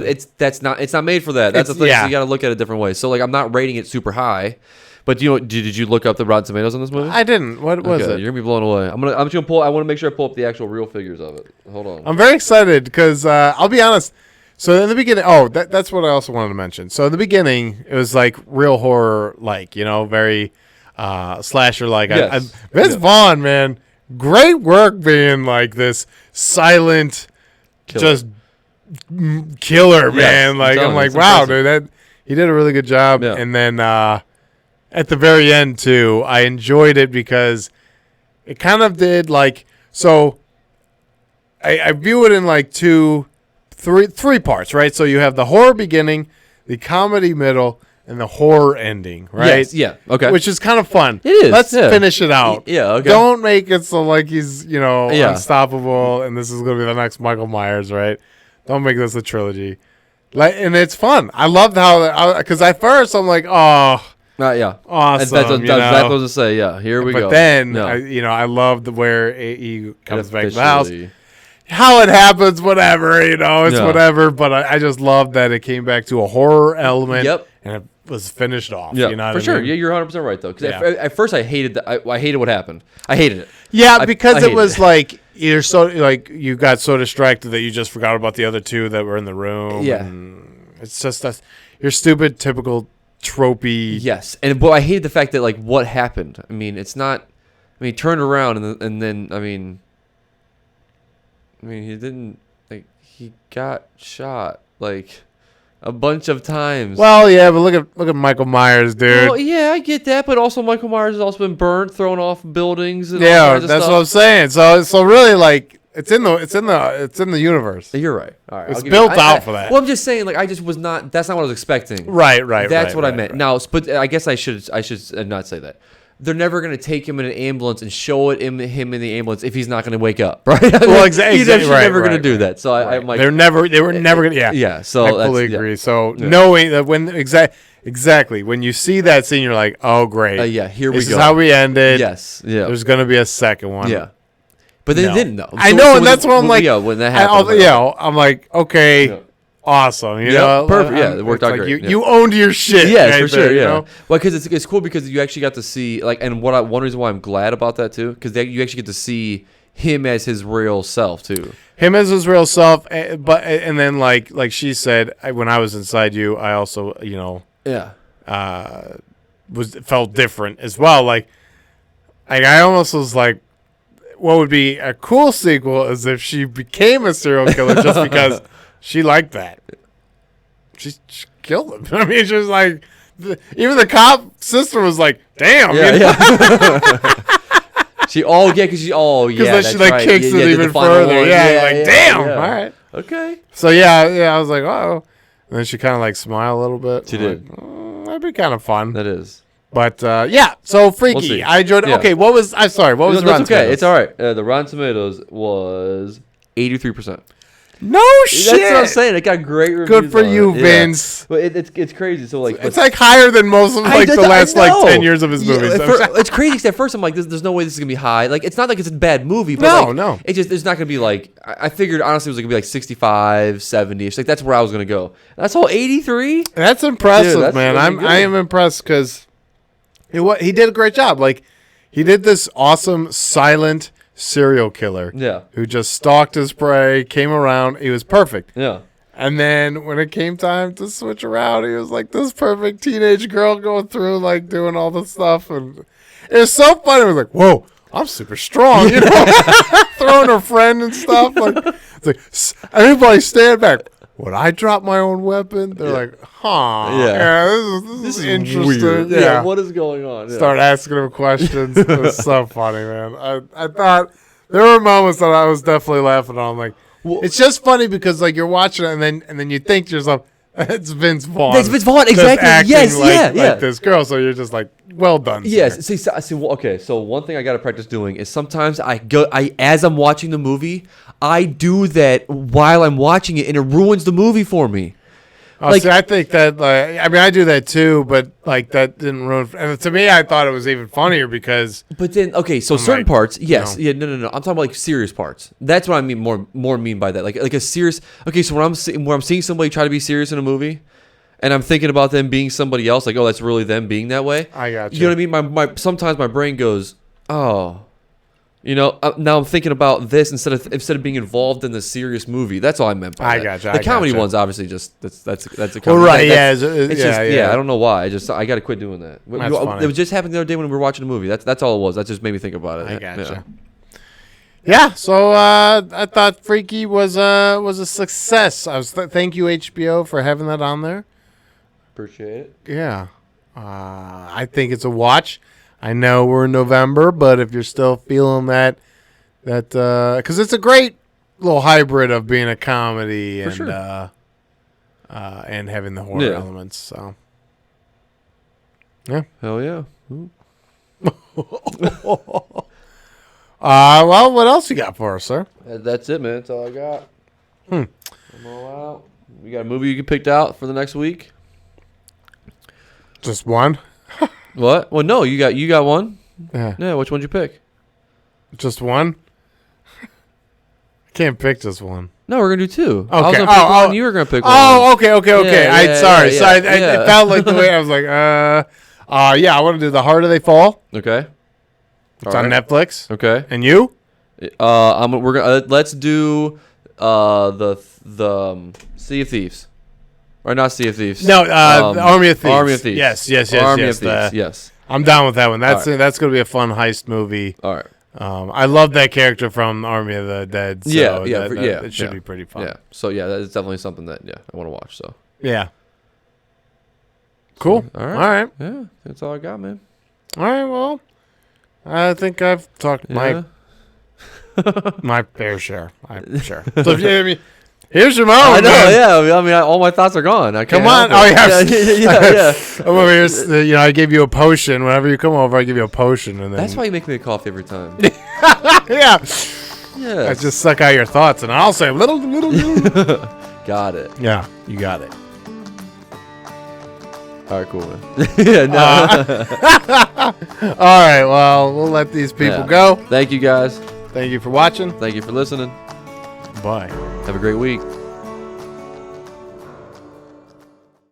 it's not made for that. That's the thing. So you got to look at it different ways. So like, I'm not rating it super high. But did you look up the Rotten Tomatoes on this movie? I didn't. What was it? You're gonna be blown away. I'm just gonna pull. I want to make sure I pull up the actual real figures of it. Hold on. I'm very excited because I'll be honest. So in the beginning, that's what I also wanted to mention. So in the beginning, it was like real horror, like very slasher, like. Yes. Vince Vaughn, man, great work being like this silent, just killer, man. Like I'm like, wow, dude, he did a really good job. Yeah. And then at the very end too, I enjoyed it because it kind of did like so. I view it in like three parts, right? So you have the horror beginning, the comedy middle, and the horror ending, right? Yes, yeah, okay. Which is kind of fun. It is. Let's finish it out. Yeah, okay. Don't make it so like he's, unstoppable and this is going to be the next Michael Myers, right? Don't make this a trilogy. And it's fun. I loved how, because at first I'm like, oh, yeah. Awesome. That's what I was to say. Yeah, here we go. But then, I loved where he comes back to the house. Officially. How it happens, whatever, it's whatever. But I just love that it came back to a horror element. Yep. And it was finished off. Yeah, you know for what sure. I mean? Yeah, you're 100% right, though. Because at first I hated I hated what happened. I hated it. Yeah, because it was like you're so like you got so distracted that you just forgot about the other two that were in the room. Yeah. And it's just your stupid, typical, tropey. Yes. But I hated the fact that, like, what happened. I mean, it's not. I mean, he turned around and then, I mean, he didn't, like, he got shot. Like, a bunch of times. Well, yeah, but look at Michael Myers, dude. Well, yeah, I get that, but also Michael Myers has also been burnt, thrown off buildings, and all Yeah, kinds of that's stuff. what I'm saying. So really, like, it's in the universe. You're right. All right, It's built out for that. Well, I'm just saying, like, I just was not. That's not what I was expecting. Right. That's what I meant. Right. Now, but I guess I should not say that. They're never going to take him in an ambulance and show him in the ambulance if he's not going to wake up, right? Well, exactly. He's never going to do that. So I'm like, they were never going to. Yeah. Yeah. So I fully agree. So knowing that exactly when you see that scene, you're like, oh great. Yeah. Here we go. This is how we ended. Yes. Yeah. There's going to be a second one. Yeah. But they didn't though. I know, and that's what I'm like. Yeah. When that happened. I'm like, okay. Yeah. Awesome, you know, perfect. Yeah, it worked out like great. You owned your shit. Yeah, right for sure. there, Yeah, you know? Well, because it's cool because you actually got to see and one reason why I'm glad about that too, because you actually get to see him as his real self too. Him as his real self, but and then like she said, when I was inside you, I also felt different as well. Like I almost was like, what would be a cool sequel is if she became a serial killer just because. She liked that. She killed him. I mean, she was like, even the cop sister was like, "Damn." Yeah. Because she like kicks it even further. Yeah, damn. All right. Okay. So yeah, I was like, oh. And then she kind of like smiled a little bit. She did. Like, that'd be kind of fun. That is. But yeah, so freaky. We'll I enjoyed it. Yeah. Okay, what was the Rotten Tomatoes? Tomatoes? It's all right. The Rotten Tomatoes was 83%. No shit. That's what I'm saying. It got great reviews. Good for you, it. Vince. But it's crazy. So like it's like higher than most of the last 10 years of his movies. It's crazy because at first I'm like, there's no way this is gonna be high. Like it's not like it's a bad movie. But no. It's not gonna be like I figured. Honestly, it was gonna be like 65, 70ish. Like that's where I was gonna go. That's all 83. That's impressive, Dude, that's man. really I am impressed because he did a great job. Like he did this awesome silent serial killer who just stalked his prey, came around. He was perfect. Yeah. And then when it came time to switch around, he was like this perfect teenage girl going through, like doing all the stuff. And it was so funny. It was like, whoa, I'm super strong. You know, throwing her friend and stuff. Like, it's like, everybody stand back. Would I drop my own weapon? They're like, this is interesting. Weird. Yeah. What is going on? Start asking him questions. It was so funny, man. I thought there were moments that I was definitely laughing on. Like, it's just funny because like you're watching it and then you think to yourself, it's Vince Vaughn. It's Vince Vaughn, exactly. Yes, like this girl. So you're just like, well done. Yes. See. Okay. So one thing I got to practice doing is sometimes as I'm watching the movie, I do that while I'm watching it, and it ruins the movie for me. Oh, like, see, I think that, I do that too, but like that didn't ruin. And to me, I thought it was even funnier because. But then, okay, so certain parts, yes, no. I'm talking about like serious parts. That's what I mean more mean by that, like a serious. Okay, so when I'm seeing somebody try to be serious in a movie, and I'm thinking about them being somebody else, like, oh, that's really them being that way. I got you. You know what I mean? My sometimes my brain goes, oh. You know, now I'm thinking about this instead of being involved in the serious movie. That's all I meant by that. I gotcha. The comedy one's obviously just that's a comedy. Well, right? I don't know why. I got to quit doing that. That's funny. It was just happening the other day when we were watching a movie. That's all it was. That just made me think about it. I gotcha. Yeah. So I thought Freaky was a success. Thank you HBO for having that on there. Appreciate it. Yeah. I think it's a watch. I know we're in November, but if you're still feeling that because it's a great little hybrid of being a comedy and having the horror elements. So, yeah, hell yeah. Well, what else you got for us, sir? That's it, man. That's all I got. I'm all out. You got a movie you picked out for the next week? Just one. What? Well, no, you got one. Yeah. Which one did you pick? Just one. I can't pick just one. No, we're gonna do two. Okay. I was gonna pick one. You were gonna pick one. Oh, okay. Sorry. Yeah. I felt like the way I was like, I want to do The Harder They Fall. Okay. It's on Netflix. Okay. And you? We're gonna let's do the Sea of Thieves. Or not Sea of Thieves. No, Army of Thieves. Army of Thieves. Yes. Army of Thieves. Yes. I'm down with that one. That's going to be a fun heist movie. All right. I love that character from Army of the Dead. So it should be pretty fun. Yeah. So that's definitely something that I want to watch. So Yeah. Cool. All right. All right. Yeah, that's all I got, man. All right. Well, I think I've talked my fair share. I'm sure. So if you, here's your moment. I know. Man. Yeah. I mean, all my thoughts are gone. I can't Come on. help it. Oh yeah. yeah. I'm over here. You know, I gave you a potion. Whenever you come over, I give you a potion, and then That's why you make me a coffee every time. yeah. Yeah. I just suck out your thoughts, and I'll say little. Got it. Yeah, you got it. All right, cool, man. Yeah, no. All right, well, we'll let these people go. Thank you, guys. Thank you for watching. Thank you for listening. Bye. Have a great week.